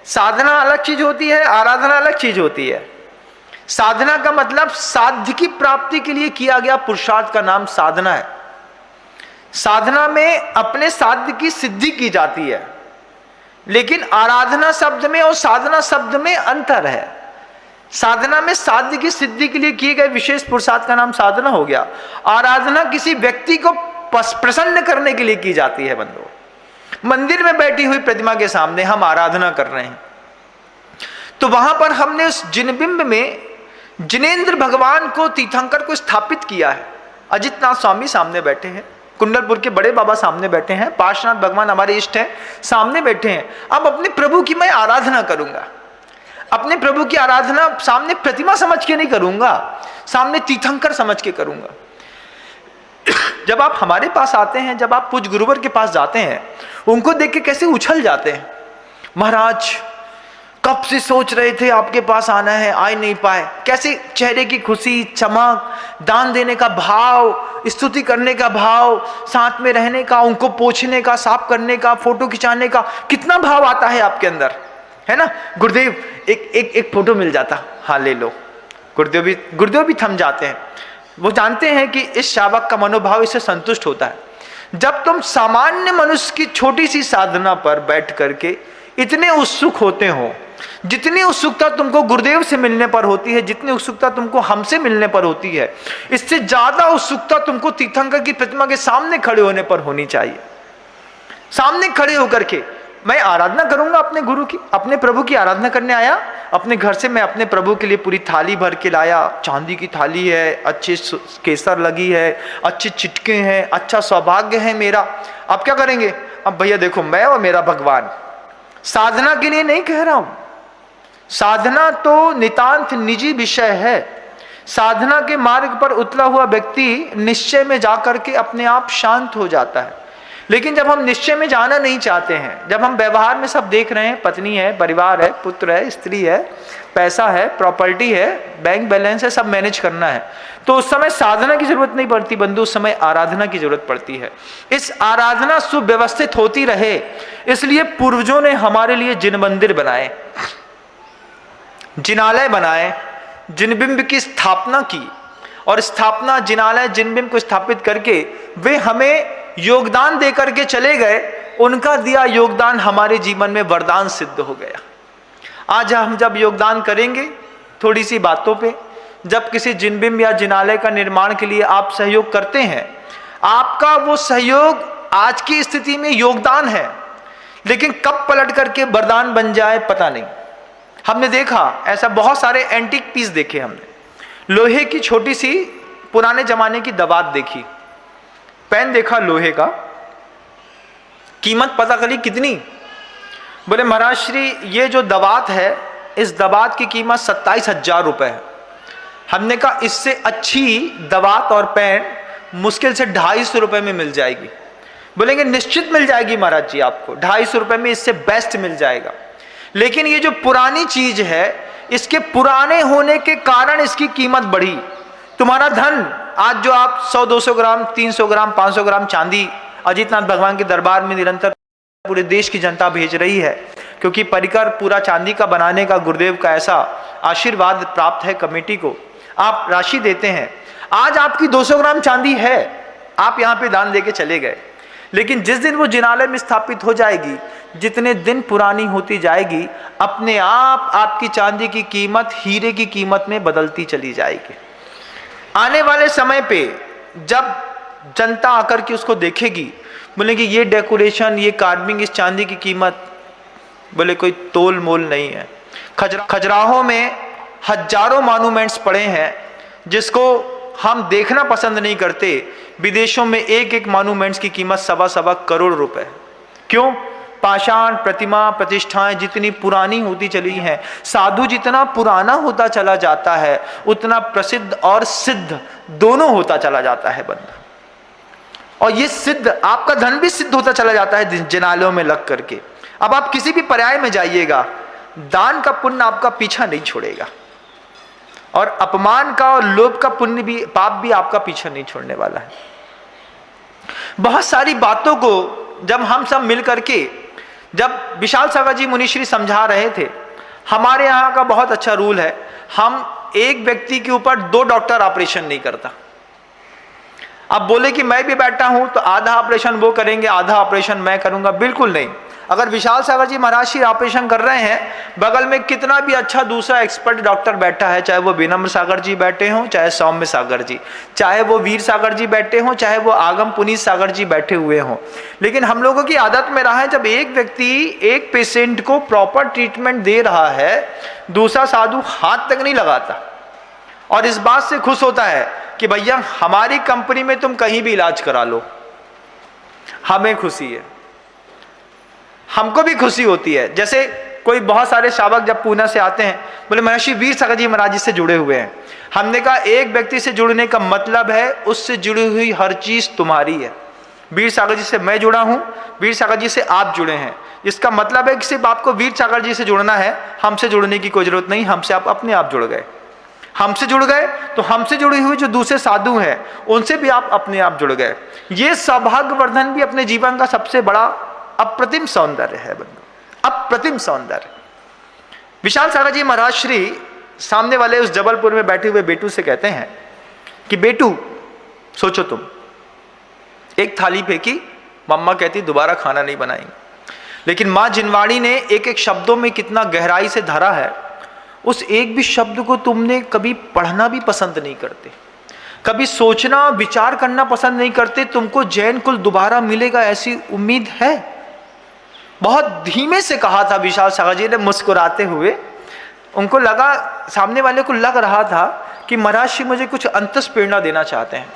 साधना अलग चीज होती है, आराधना अलग चीज होती है। साधना का मतलब साध्य की प्राप्ति के लिए किया गया पुरुषार्थ का नाम साधना है। साधना में अपने साध्य की सिद्धि की जाती है, लेकिन आराधना शब्द में और साधना शब्द में अंतर है। साधना में साध्य की सिद्धि के लिए किए गए विशेष पुरुषार्थ का नाम साधना हो गया। आराधना किसी व्यक्ति को प्रसन्न करने के लिए की जाती है। बंधु, मंदिर में बैठी हुई प्रतिमा के सामने हम आराधना कर रहे हैं, तो वहां पर हमने उस जिनबिंब में जिनेंद्र भगवान को, तीर्थंकर को स्थापित किया है। अजितनाथ स्वामी सामने बैठे हैं, कुंडलपुर के बड़े बाबा सामने बैठे हैं, पार्श्वनाथ भगवान हमारे इष्ट हैं सामने बैठे हैं। अब अपने प्रभु की मैं आराधना करूंगा। अपने प्रभु की आराधना सामने प्रतिमा समझ के नहीं करूंगा, सामने तीर्थंकर समझ के करूंगा। जब आप हमारे पास आते हैं, जब आप पूज्य गुरुवर के पास जाते हैं, उनको देख के कैसे उछल जाते हैं, महाराज कब से सोच रहे थे आपके पास आना है, आ नहीं पाए। कैसे चेहरे की खुशी, चमक, दान देने का भाव, स्तुति करने का भाव, साथ में रहने का, उनको पोंछने का, साफ करने का, फोटो खिंचाने का, कितना भाव आता है आपके अंदर, है ना। गुरुदेव एक फोटो मिल जाता, हाँ ले लो। गुरुदेव भी थम जाते हैं। वो जानते हैं कि इस शावक का मनोभाव इससे संतुष्ट होता है। जब तुम सामान्य मनुष्य की छोटी सी साधना पर बैठ करके इतने उत्सुक होते हो, जितनी उत्सुकता तुमको गुरुदेव से मिलने पर होती है, जितनी उत्सुकता तुमको हमसे मिलने पर होती है, इससे ज्यादा उत्सुकता तुमको तीर्थंकर की प्रतिमा के सामने खड़े होने पर होनी चाहिए। सामने खड़े होकर के मैं आराधना करूंगा अपने गुरु की, अपने प्रभु की आराधना करने आया। अपने घर से मैं अपने प्रभु के लिए पूरी थाली भर के लाया, चांदी की थाली है, अच्छी केसर लगी है, अच्छे चिटके हैं, अच्छा सौभाग्य है मेरा। अब क्या करेंगे? अब भैया देखो, मैं और मेरा भगवान, साधना के लिए नहीं कह रहा हूं। साधना तो नितांत निजी विषय है। साधना के मार्ग पर उतरा हुआ व्यक्ति निश्चय में जाकर के अपने आप शांत हो जाता है। लेकिन जब हम निश्चय में जाना नहीं चाहते हैं, जब हम व्यवहार में सब देख रहे हैं, पत्नी है, परिवार है, पुत्र है, स्त्री है, पैसा है, प्रॉपर्टी है, बैंक बैलेंस है, सब मैनेज करना है, तो उस समय साधना की जरूरत नहीं पड़ती बंधु, उस समय आराधना की जरूरत पड़ती है। इस आराधना सुव्यवस्थित होती रहे, इसलिए पूर्वजों ने हमारे लिए जिन मंदिर बनाए, जिनालय बनाए, जिनबिंब की स्थापना की, और स्थापना जिनालय जिनबिंब को स्थापित करके वे हमें योगदान देकर के चले गए। उनका दिया योगदान हमारे जीवन में वरदान सिद्ध हो गया। आज हम जब योगदान करेंगे थोड़ी सी बातों पे, जब किसी जिनबिंब या जिनालय का निर्माण के लिए आप सहयोग करते हैं, आपका वो सहयोग आज की स्थिति में योगदान है, लेकिन कब पलट करके वरदान बन जाए पता नहीं। हमने देखा ऐसा, बहुत सारे एंटीक पीस देखे हमने। लोहे की छोटी सी पुराने जमाने की दवात देखी, पेन देखा लोहे का, कीमत पता करी कितनी। बोले महाराज श्री ये जो दवात है, इस दवात की कीमत 27,000 रुपए है। हमने कहा इससे अच्छी दवात और पेन मुश्किल से 250 रुपए में मिल जाएगी। बोलेंगे निश्चित मिल जाएगी महाराज जी, आपको 250 रुपए में इससे बेस्ट मिल जाएगा। लेकिन ये जो पुरानी चीज है, इसके पुराने होने के कारण इसकी कीमत बढ़ी। तुम्हारा धन आज जो आप 100-200 ग्राम, 300 ग्राम, 500 ग्राम चांदी अजितनाथ भगवान के दरबार में निरंतर पूरे देश की जनता भेज रही है, क्योंकि परिकर पूरा चांदी का बनाने का गुरुदेव का ऐसा आशीर्वाद प्राप्त है कमेटी को। आप राशि देते हैं, आज आपकी 200 ग्राम चांदी है, आप यहाँ पे दान देके चले गए। लेकिन जिस दिन वो जिनालय में स्थापित हो जाएगी, जितने दिन पुरानी होती जाएगी, अपने आप आपकी चांदी की कीमत हीरे की कीमत में बदलती चली जाएगी। आने वाले समय पे जब जनता आकर के उसको देखेगी, बोलेगी ये डेकोरेशन, ये कार्विंग, इस चांदी की कीमत बोले कोई तोल मोल नहीं है। खजुराहो में हजारों मॉन्यूमेंट्स पड़े हैं जिसको हम देखना पसंद नहीं करते। विदेशों में एक एक मॉन्यूमेंट्स की कीमत 1.25 करोड़ रुपए। क्यों? पाषाण प्रतिमा प्रतिष्ठाएं जितनी पुरानी होती चली हैं, साधु जितना पुराना होता चला जाता है, उतना प्रसिद्ध और सिद्ध दोनों होता चला जाता है बंधु। और ये सिद्ध, आपका धन भी सिद्ध होता चला जाता है जिनालयों में लग करके। अब आप किसी भी पर्याय में जाइएगा, दान का पुण्य आपका पीछा नहीं छोड़ेगा, और अपमान का और लोभ का पुण्य भी, पाप भी आपका पीछा नहीं छोड़ने वाला है। बहुत सारी बातों को जब हम सब मिल करके, जब विशाल सागर जी मुनिश्री समझा रहे थे, हमारे यहाँ का बहुत अच्छा रूल है, हम एक व्यक्ति के ऊपर 2 डॉक्टर ऑपरेशन नहीं करता। अब बोले कि मैं भी बैठा हूं तो आधा ऑपरेशन वो करेंगे, आधा ऑपरेशन मैं करूंगा, बिल्कुल नहीं। अगर विशाल सागर जी महाराज श्री ऑपरेशन कर रहे हैं, बगल में कितना भी अच्छा दूसरा एक्सपर्ट डॉक्टर बैठा है, चाहे वो विनम्र सागर जी बैठे हों, चाहे सौम्य सागर जी, चाहे वो वीर सागर जी बैठे हों, चाहे वो आगम पुनीत सागर जी बैठे हुए हों, लेकिन हम लोगों की आदत में रहा है, जब एक व्यक्ति एक पेशेंट को प्रॉपर ट्रीटमेंट दे रहा है, दूसरा साधु हाथ तक नहीं लगाता और इस बात से खुश होता है कि भैया हमारी कंपनी में तुम कहीं भी इलाज करा लो, हमें खुशी है, हमको भी खुशी होती है। जैसे कोई बहुत सारे श्रावक जब पूना से आते हैं, बोले महर्षि वीर सागर जी महाराज जी से जुड़े हुए हैं। हमने कहा एक व्यक्ति से जुड़ने का मतलब है उससे जुड़ी हुई हर चीज तुम्हारी है। वीर सागर जी से मैं जुड़ा हूं, वीर सागर जी से आप जुड़े हैं, इसका मतलब है कि सिर्फ आपको वीर सागर जी से जुड़ना है, हमसे जुड़ने की कोई जरूरत नहीं, हमसे आप अपने आप जुड़ गए। हमसे जुड़ गए तो हमसे जुड़े हुए जो दूसरे साधु हैं उनसे भी आप अपने आप जुड़ गए। ये सौभाग्यवर्धन भी अपने जीवन का सबसे बड़ा अप्रतिम सौंदर्य है, अप्रतिम सौंदर्य। विशाल सागर जी महाराज श्री सामने वाले उस जबलपुर में बैठे हुए बेटू से कहते हैं कि बेटू सोचो, तुम एक थाली फेंकी, मम्मा कहती दोबारा खाना नहीं बनाएंगे, लेकिन मां जिनवाणी ने एक एक शब्दों में कितना गहराई से धरा है, उस एक भी शब्द को तुमने कभी पढ़ना भी पसंद नहीं करते, कभी सोचना विचार करना पसंद नहीं करते, तुमको जैन कुल दोबारा मिलेगा ऐसी उम्मीद है। बहुत धीमे से कहा था विशाल सागर जी ने मुस्कुराते हुए। उनको लगा, सामने वाले को लग रहा था कि महाराज श्री मुझे कुछ अंतस प्रेरणा देना चाहते हैं।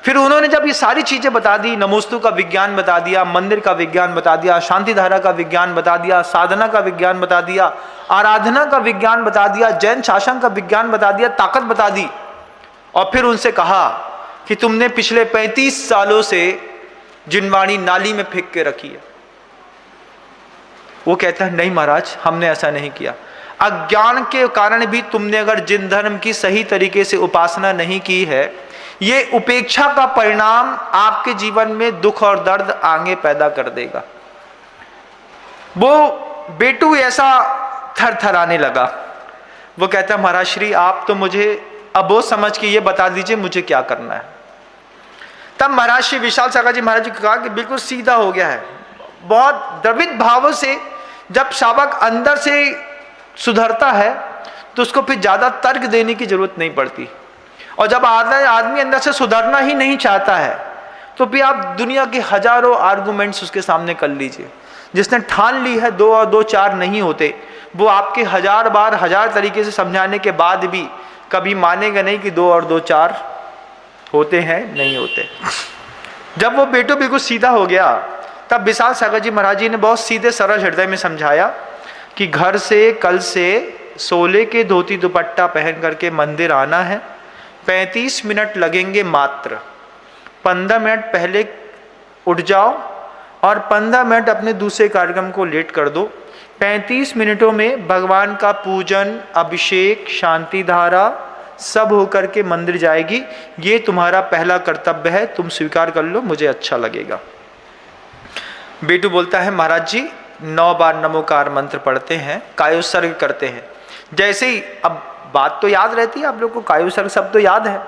फिर उन्होंने जब ये सारी चीजें बता दी, नमोस्तु का विज्ञान बता दिया, मंदिर का विज्ञान बता दिया, शांति धारा का विज्ञान बता दिया, साधना का विज्ञान बता दिया, आराधना का विज्ञान बता दिया, जैन शासन का विज्ञान बता दिया, ताकत बता दी, और फिर उनसे कहा कि तुमने पिछले 35 सालों से जिनवाणी नाली में फेंक के रखी है। वो कहता है नहीं महाराज, हमने ऐसा नहीं किया। अज्ञान के कारण भी तुमने अगर जिन धर्म की सही तरीके से उपासना नहीं की है, ये उपेक्षा का परिणाम आपके जीवन में दुख और दर्द आगे पैदा कर देगा। वो बेटू ऐसा थरथराने लगा। वो कहता है महाराज श्री आप तो मुझे अब वो समझ के ये बता दीजिए मुझे क्या करना है। तब महाराज श्री विशाल सागर जी महाराज जी को कहा कि बिल्कुल सीधा हो गया है। बहुत द्रवित भावों से जब शावक अंदर से सुधरता है तो उसको फिर ज्यादा तर्क देने की जरूरत नहीं पड़ती, और जब आदमी अंदर से सुधरना ही नहीं चाहता है तो फिर आप दुनिया के हजारों आर्गुमेंट्स उसके सामने कर लीजिए। जिसने ठान ली है 2 और 2 4 नहीं होते, वो आपके 1000 बार 1000 तरीके से समझाने के बाद भी कभी मानेगा नहीं कि 2 और 2 4 होते हैं, नहीं होते। जब वो बेटो बिल्कुल सीधा हो गया तब विशाल सागर जी महाराज जी ने बहुत सीधे सरल हृदय में समझाया कि घर से कल से सोले के धोती दुपट्टा पहन करके मंदिर आना है। 35 मिनट लगेंगे मात्र। 15 मिनट पहले उठ जाओ और 15 मिनट अपने दूसरे कार्यक्रम को लेट कर दो। 35 मिनटों में भगवान का पूजन, अभिषेक, शांति धारा सब होकर के मंदिर जाएगी। ये तुम्हारा पहला कर्तव्य है, तुम स्वीकार कर लो, मुझे अच्छा लगेगा। बेटू बोलता है महाराज जी 9 बार नमोकार मंत्र पढ़ते हैं, कायोत्सर्ग करते हैं। जैसे ही, अब बात तो याद रहती है आप लोग को, कायोत्सर्ग सब तो याद है।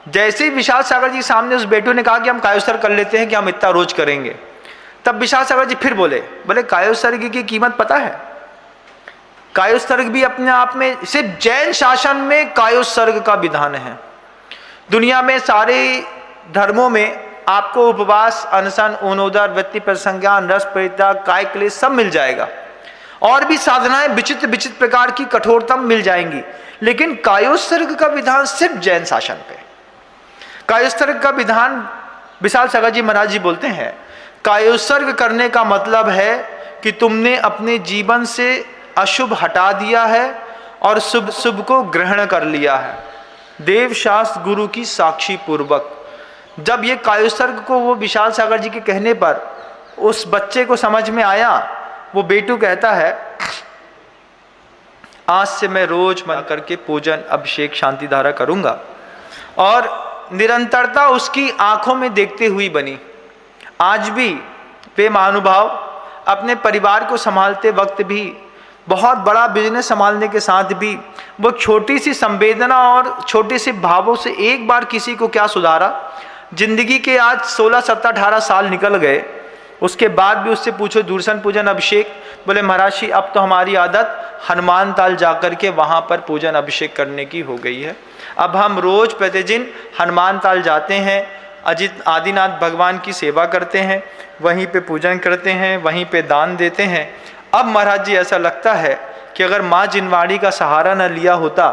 जैसे ही विशाल सागर जी सामने उस बेटू ने कहा कि हम कायोत्सर्ग कर लेते हैं, कि हम इतना रोज करेंगे, तब विशाल सागर जी फिर बोले कायोत्सर्ग की कीमत पता है? कायोत्सर्ग भी अपने आप में, सिर्फ जैन शासन में कायोत्सर्ग का विधान है। दुनिया में सारे धर्मों में आपको उपवास, अनशन, ऊनोदर, वृत्ति प्रसंज्ञान, रस परित्याग, काय क्लेश सब मिल जाएगा, और भी साधनाएं विचित्र विचित्र प्रकार की कठोरतम मिल जाएंगी, लेकिन कायोत्सर्ग का विधान सिर्फ जैन शासन पे। कायोत्सर्ग का विधान विशाल सागर जी महाराज जी बोलते हैं, कायोत्सर्ग करने का मतलब है कि तुमने अपने जीवन से अशुभ हटा दिया है और शुभ शुभ को ग्रहण कर लिया है, देव शास्त्र गुरु की साक्षी पूर्वक। जब ये कायोत्सर्ग को वो विशाल सागर जी के कहने पर उस बच्चे को समझ में आया, वो बेटू कहता है आज से मैं रोज मन करके पूजन, अभिषेक, शांति धारा करूंगा। और निरंतरता उसकी आंखों में देखते हुई बनी। आज भी वे महानुभाव अपने परिवार को संभालते वक्त भी बहुत बड़ा बिजनेस संभालने के साथ भी वो छोटी सी संवेदना और छोटे से भावों से एक बार किसी को क्या सुधारा। जिंदगी के आज 16, 17, 18 साल निकल गए, उसके बाद भी उससे पूछो दूरसन पूजन अभिषेक, बोले महाराज जी अब तो हमारी आदत हनुमान ताल जाकर के वहाँ पर पूजन अभिषेक करने की हो गई है। अब हम रोज प्रतिदिन हनुमान ताल जाते हैं, अजित आदिनाथ भगवान की सेवा करते हैं, वहीं पे पूजन करते हैं, वहीं पे दान देते हैं। अब महाराज जी ऐसा लगता है कि अगर माँ जिनवाड़ी का सहारा न लिया होता,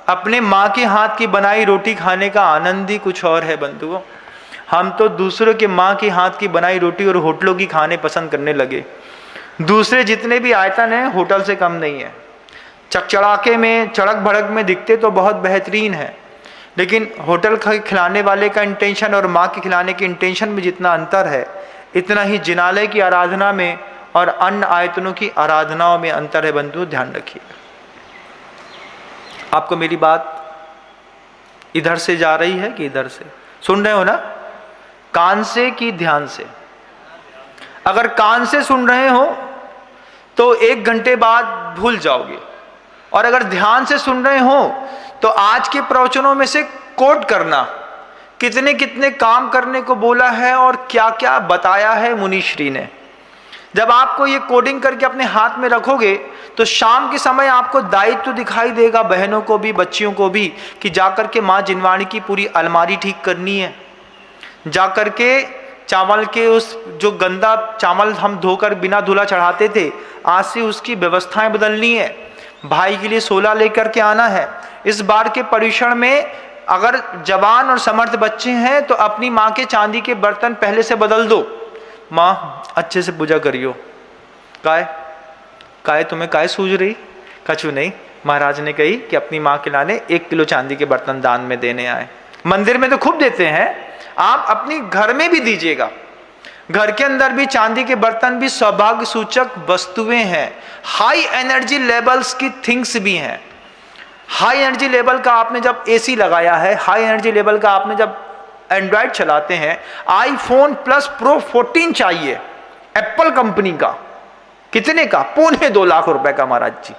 अपने माँ के हाथ की बनाई रोटी खाने का आनंद ही कुछ और है बंधुओं। हम तो दूसरों के माँ के हाथ की बनाई रोटी और होटलों की खाने पसंद करने लगे। दूसरे जितने भी आयतन हैं होटल से कम नहीं है। चकचड़ाके में, चड़क भड़क में दिखते तो बहुत बेहतरीन है, लेकिन होटल खिलाने वाले का इंटेंशन और माँ के खिलाने के इंटेंशन में जितना अंतर है, इतना ही जिनालय की आराधना में और अन्य आयतनों की आराधनाओं में अंतर है बंधुओं, ध्यान रखिए। आपको मेरी बात इधर से जा रही है कि इधर से सुन रहे हो ना? कान से कि ध्यान से? अगर कान से सुन रहे हो तो 1 घंटे बाद भूल जाओगे, और अगर ध्यान से सुन रहे हो तो आज के प्रवचनों में से कोट करना, कितने कितने काम करने को बोला है और क्या क्या बताया है मुनीश्री ने। जब आपको ये कोडिंग करके अपने हाथ में रखोगे तो शाम के समय आपको दायित्व दिखाई देगा, बहनों को भी, बच्चियों को भी, कि जाकर के माँ जिनवाणी की पूरी अलमारी ठीक करनी है, जाकर के चावल के उस जो गंदा चावल हम धोकर बिना धुला चढ़ाते थे, आज से उसकी व्यवस्थाएं बदलनी है। भाई के लिए 16 लेकर के आना है। इस बार के पर्यूषण में अगर जवान और समर्थ बच्चे हैं तो अपनी माँ के चांदी के बर्तन पहले से बदल दो। माँ अच्छे से पूजा करियो। काय तुम्हें काय सूझ रही? कछु नहीं, महाराज ने कही कि अपनी माँ के लाने 1 किलो चांदी के बर्तन दान में देने आए। मंदिर में तो खूब देते हैं, आप अपनी घर में भी दीजिएगा। घर के अंदर भी चांदी के बर्तन भी सौभाग्य सूचक वस्तुएं हैं, हाई एनर्जी लेवल्स की थिंग्स भी हैं। हाई एनर्जी लेवल का आपने जब एसी लगाया है, हाई एनर्जी लेवल का आपने जब एंड्रॉयड चलाते हैं, आईफोन प्लस प्रो 14 चाहिए एप्पल कंपनी का। कितने का? 2.25 लाख रुपए का महाराज जी।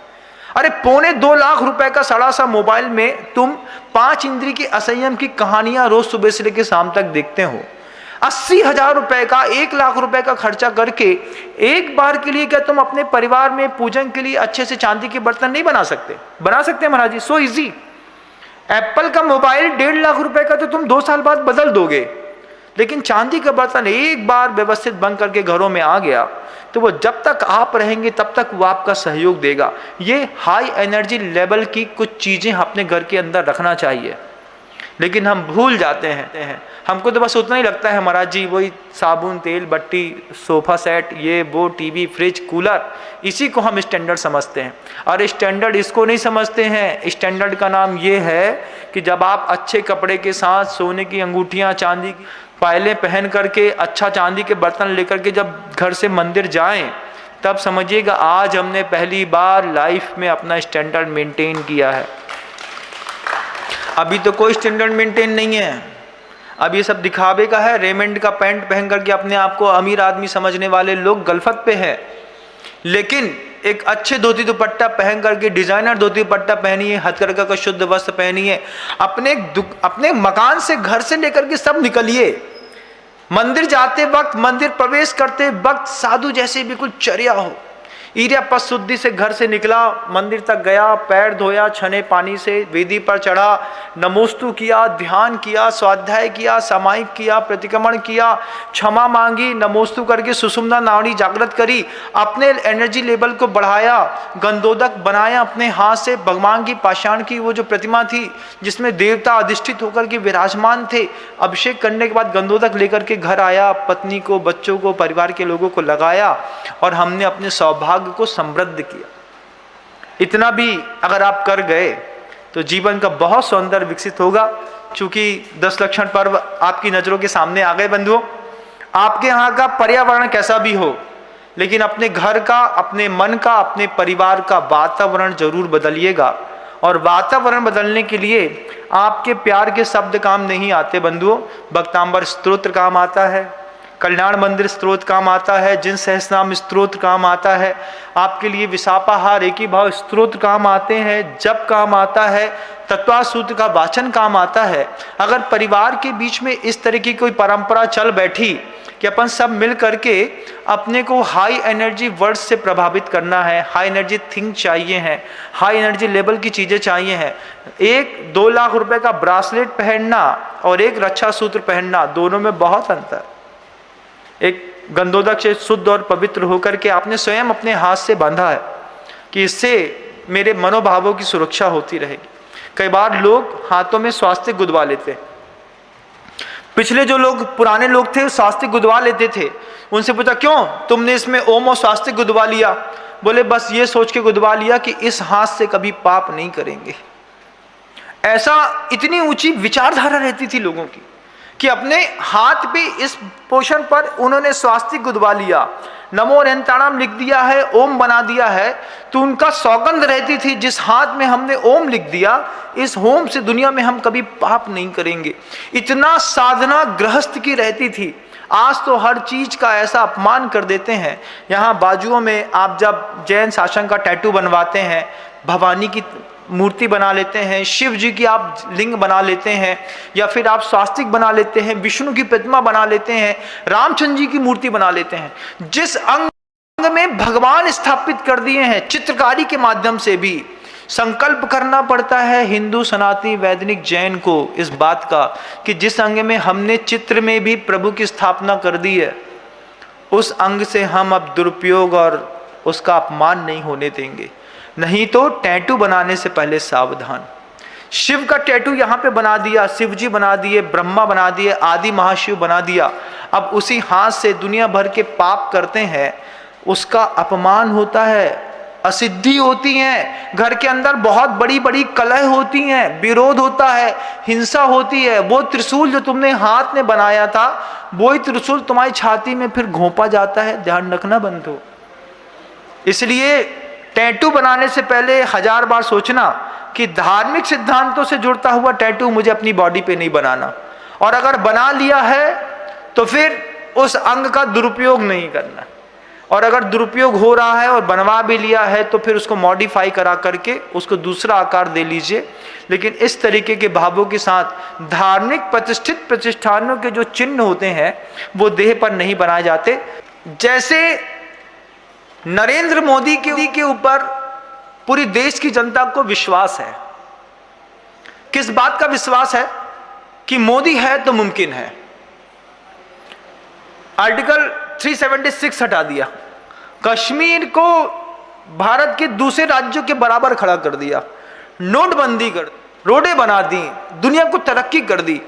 अरे 2.25 लाख रुपए का सड़ा सा मोबाइल में तुम 5 इंद्री की असंयम की कहानियां रोज सुबह से लेकर शाम तक देखते हो। 80,000 रुपए का, 1 लाख रुपए का खर्चा करके एक बार के लिए क्या तुम अपने परिवार में पूजन के लिए अच्छे से चांदी के बर्तन नहीं बना सकते? बना सकते हैं महाराज जी, सो इजी। एप्पल का मोबाइल 1.5 लाख रुपए का तो तुम 2 साल बाद बदल दोगे, लेकिन चांदी का बर्तन एक बार व्यवस्थित बन करके घरों में आ गया तो वो जब तक आप रहेंगे तब तक वो आपका सहयोग देगा। ये हाई एनर्जी लेवल की कुछ चीजें अपने घर के अंदर रखना चाहिए, लेकिन हम भूल जाते हैं। हमको तो बस उतना ही लगता है महाराज जी, वही साबुन, तेल, बट्टी, सोफा सेट, ये वो, टीवी, फ्रिज, कूलर, इसी को हम स्टैंडर्ड समझते हैं। और स्टैंडर्ड इसको नहीं समझते हैं, स्टैंडर्ड का नाम ये है कि जब आप अच्छे कपड़े के साथ सोने की अंगूठियां, चांदी की पायलें पहन करके, अच्छा चांदी के बर्तन लेकर के जब घर से मंदिर जाएं, तब समझिएगा आज हमने पहली बार लाइफ में अपना स्टैंडर्ड मेंटेन किया है। अभी तो कोई स्टैंडर्ड मेंटेन नहीं है, अब ये सब दिखावे का है। रेमंड का पैंट पहन करके अपने आप को अमीर आदमी समझने वाले लोग गलफत पे हैं, लेकिन एक अच्छे धोती दुपट्टा पहन करके, डिजाइनर धोती दुपट्टा पहनिए, हथकरघा का शुद्ध वस्त्र पहनिए, अपने मकान से, घर से लेकर के सब निकलिए। मंदिर जाते वक्त, मंदिर प्रवेश करते वक्त साधु जैसे बिल्कुल चर्या हो। ईर्या पद शुद्धि से घर से निकला, मंदिर तक गया, पैर धोया, छने पानी से वेदी पर चढ़ा, नमोस्तु किया, ध्यान किया, स्वाध्याय किया, सामायिक किया, प्रतिक्रमण किया, क्षमा मांगी, नमोस्तु करके सुषुम्ना नाड़ी जागृत करी, अपने एनर्जी लेवल को बढ़ाया, गंधोदक बनाया अपने हाथ से। भगवान की पाषाण की वो जो प्रतिमा थी जिसमें देवता अधिष्ठित होकर के विराजमान थे, अभिषेक करने के बाद गंधोदक लेकर के घर आया, पत्नी को, बच्चों को, परिवार के लोगों को लगाया और हमने अपने सौभाग्य को समृद्ध किया। इतना भी अगर आप कर गए तो जीवन का बहुत सौंदर्य विकसित होगा। चूंकि 10 लक्षण पर्व आपकी नजरों के सामने आ गए बंधुओं, आपके यहाँ का पर्यावरण कैसा भी हो, लेकिन अपने घर का, अपने मन का, अपने परिवार का वातावरण जरूर बदलिएगा। और वातावरण बदलने के लिए आपके प्यार के शब्द काम नहीं आते बंधुओं, भक्तांबर स्तोत्र काम आता है, कल्याण मंदिर स्तोत्र काम आता है, जिन सहस्रनाम स्तोत्र काम आता है, आपके लिए विशापाहार एकी भाव स्तोत्र काम आते हैं, जप काम आता है, तत्वा सूत्र का वाचन काम आता है। अगर परिवार के बीच में इस तरह की कोई परंपरा चल बैठी कि अपन सब मिल करके अपने को हाई एनर्जी वर्ड्स से प्रभावित करना है, हाई एनर्जी थिंक चाहिए है, हाई एनर्जी लेवल की चीज़ें चाहिए हैं, 1-2 लाख रुपए का ब्रासलेट पहनना और एक रक्षा सूत्र पहनना, दोनों में बहुत अंतर। एक गंधोदक से शुद्ध और पवित्र होकर के आपने स्वयं अपने हाथ से बांधा है कि इससे मेरे मनोभावों की सुरक्षा होती रहेगी। कई बार लोग हाथों में स्वास्तिक गुदवा लेते हैं। पिछले जो लोग पुराने लोग थे वो स्वास्तिक गुदवा लेते थे। उनसे पूछा क्यों तुमने इसमें ओम और स्वास्तिक गुदवा लिया? बोले बस ये सोच के गुदवा लिया कि इस हाथ से कभी पाप नहीं करेंगे। ऐसा इतनी ऊंची विचारधारा रहती थी लोगों की कि अपने हाथ पे इस पोषण पर उन्होंने स्वास्तिक गुदवा लिया, नमो अनंताणाम लिख दिया है, ओम बना दिया है, तो उनका सौगंध रहती थी जिस हाथ में हमने ओम लिख दिया, इस होम से दुनिया में हम कभी पाप नहीं करेंगे। इतना साधना गृहस्थ की रहती थी। आज तो हर चीज का ऐसा अपमान कर देते हैं। यहाँ बाजुओं में आप जब जैन शासन का टैटू बनवाते हैं, भवानी की मूर्ति बना लेते हैं, शिव जी की आप लिंग बना लेते हैं, या फिर आप स्वास्तिक बना लेते हैं, विष्णु की प्रतिमा बना लेते हैं, रामचंद्र जी की मूर्ति बना लेते हैं। जिस अंग में भगवान स्थापित कर दिए हैं, चित्रकारी के माध्यम से भी संकल्प करना पड़ता है हिंदू सनातनी वैदिक जैन को इस बात का कि जिस अंग में हमने चित्र में भी प्रभु की स्थापना कर दी है, उस अंग से हम अब दुरुपयोग और उसका अपमान नहीं होने देंगे। नहीं तो टैटू बनाने से पहले सावधान। शिव का टैटू यहाँ पे बना दिया, शिव जी बना दिए, ब्रह्मा बना दिए, आदि महाशिव बना दिया। अब उसी हाथ से दुनिया भर के पाप करते हैं, उसका अपमान होता है, असिद्धि होती है, घर के अंदर बहुत बड़ी बड़ी कलह होती हैं, विरोध होता है, हिंसा होती है। वो त्रिशूल जो तुमने हाथ में बनाया था, वही त्रिशूल तुम्हारी छाती में फिर घोंपा जाता है। ध्यान रखना बंधु। इसलिए टैटू बनाने से पहले 1000 बार सोचना कि धार्मिक सिद्धांतों से जुड़ता हुआ टैटू मुझे अपनी बॉडी पे नहीं बनाना, और अगर बना लिया है तो फिर उस अंग का दुरुपयोग नहीं करना, और अगर दुरुपयोग हो रहा है और बनवा भी लिया है तो फिर उसको मॉडिफाई करा करके उसको दूसरा आकार दे लीजिए। लेकिन इस तरीके के भावों के साथ धार्मिक प्रतिष्ठित प्रतिष्ठानों के जो चिन्ह होते हैं वो देह पर नहीं बनाए जाते। जैसे नरेंद्र मोदी के ऊपर पूरी देश की जनता को विश्वास है। किस बात का विश्वास है? कि मोदी है तो मुमकिन है। आर्टिकल 376 हटा दिया, कश्मीर को भारत के दूसरे राज्यों के बराबर खड़ा कर दिया, नोटबंदी कर, रोडें बना दी, दुनिया को तरक्की कर दी।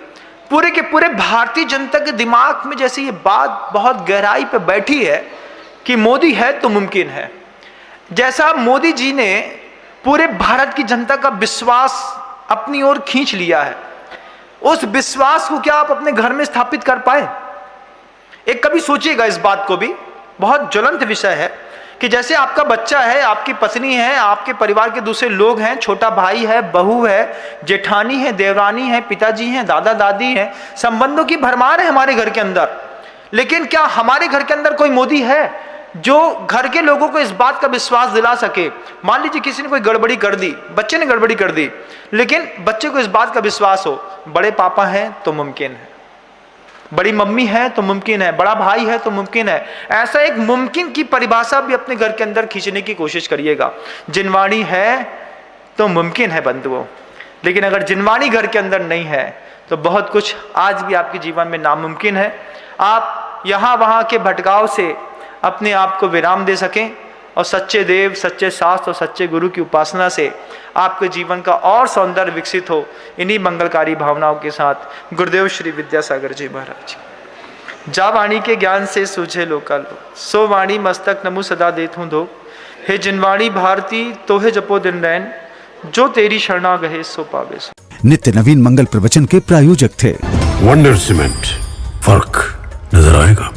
पूरे के पूरे भारतीय जनता के दिमाग में जैसे ये बात बहुत गहराई पे बैठी है कि मोदी है तो मुमकिन है। जैसा मोदी जी ने पूरे भारत की जनता का विश्वास अपनी ओर खींच लिया है, उस विश्वास को क्या आप अपने घर में स्थापित कर पाए? एक कभी सोचिएगा इस बात को भी, बहुत ज्वलंत विषय है कि जैसे आपका बच्चा है, आपकी पत्नी है, आपके परिवार के दूसरे लोग हैं, छोटा भाई है, बहू है, जेठानी है, देवरानी है, पिताजी हैं, दादा दादी हैं, संबंधों की भरमार है हमारे घर के अंदर। लेकिन क्या हमारे घर के अंदर कोई मोदी है जो घर के लोगों को इस बात का विश्वास दिला सके? मान लीजिए किसी ने कोई गड़बड़ी कर दी, बच्चे ने गड़बड़ी कर दी, लेकिन बच्चे को इस बात का विश्वास हो बड़े पापा हैं तो मुमकिन है, बड़ी मम्मी है तो मुमकिन है, बड़ा भाई है तो मुमकिन है। ऐसा एक मुमकिन की परिभाषा भी अपने घर के अंदर खींचने की कोशिश करिएगा। जिनवाणी है तो मुमकिन है बंधुओं, लेकिन अगर जिनवाणी घर के अंदर नहीं है तो बहुत कुछ आज भी आपके जीवन में नामुमकिन है। आप यहाँ वहाँ के भटकाव से अपने आप को विराम दे सकें और सच्चे देव, सच्चे शास्त्र और सच्चे गुरु की उपासना से आपके जीवन का और सौंदर्य विकसित हो। इन्हीं मंगलकारी भावनाओं के साथ गुरुदेव श्री विद्यासागर जी महाराज, जा वाणी के ज्ञान से सूझे लोका लो, सो वाणी मस्तक नमु सदा देत हूँ धो। हे जिनवाणी भारती तोहे जपो दिन रैन, जो तेरी शरणा गहे सो पावे सो। नित्य नवीन मंगल प्रवचन के प्रायोजक थे वंडर सीमेंट, फर्क नजर आएगा।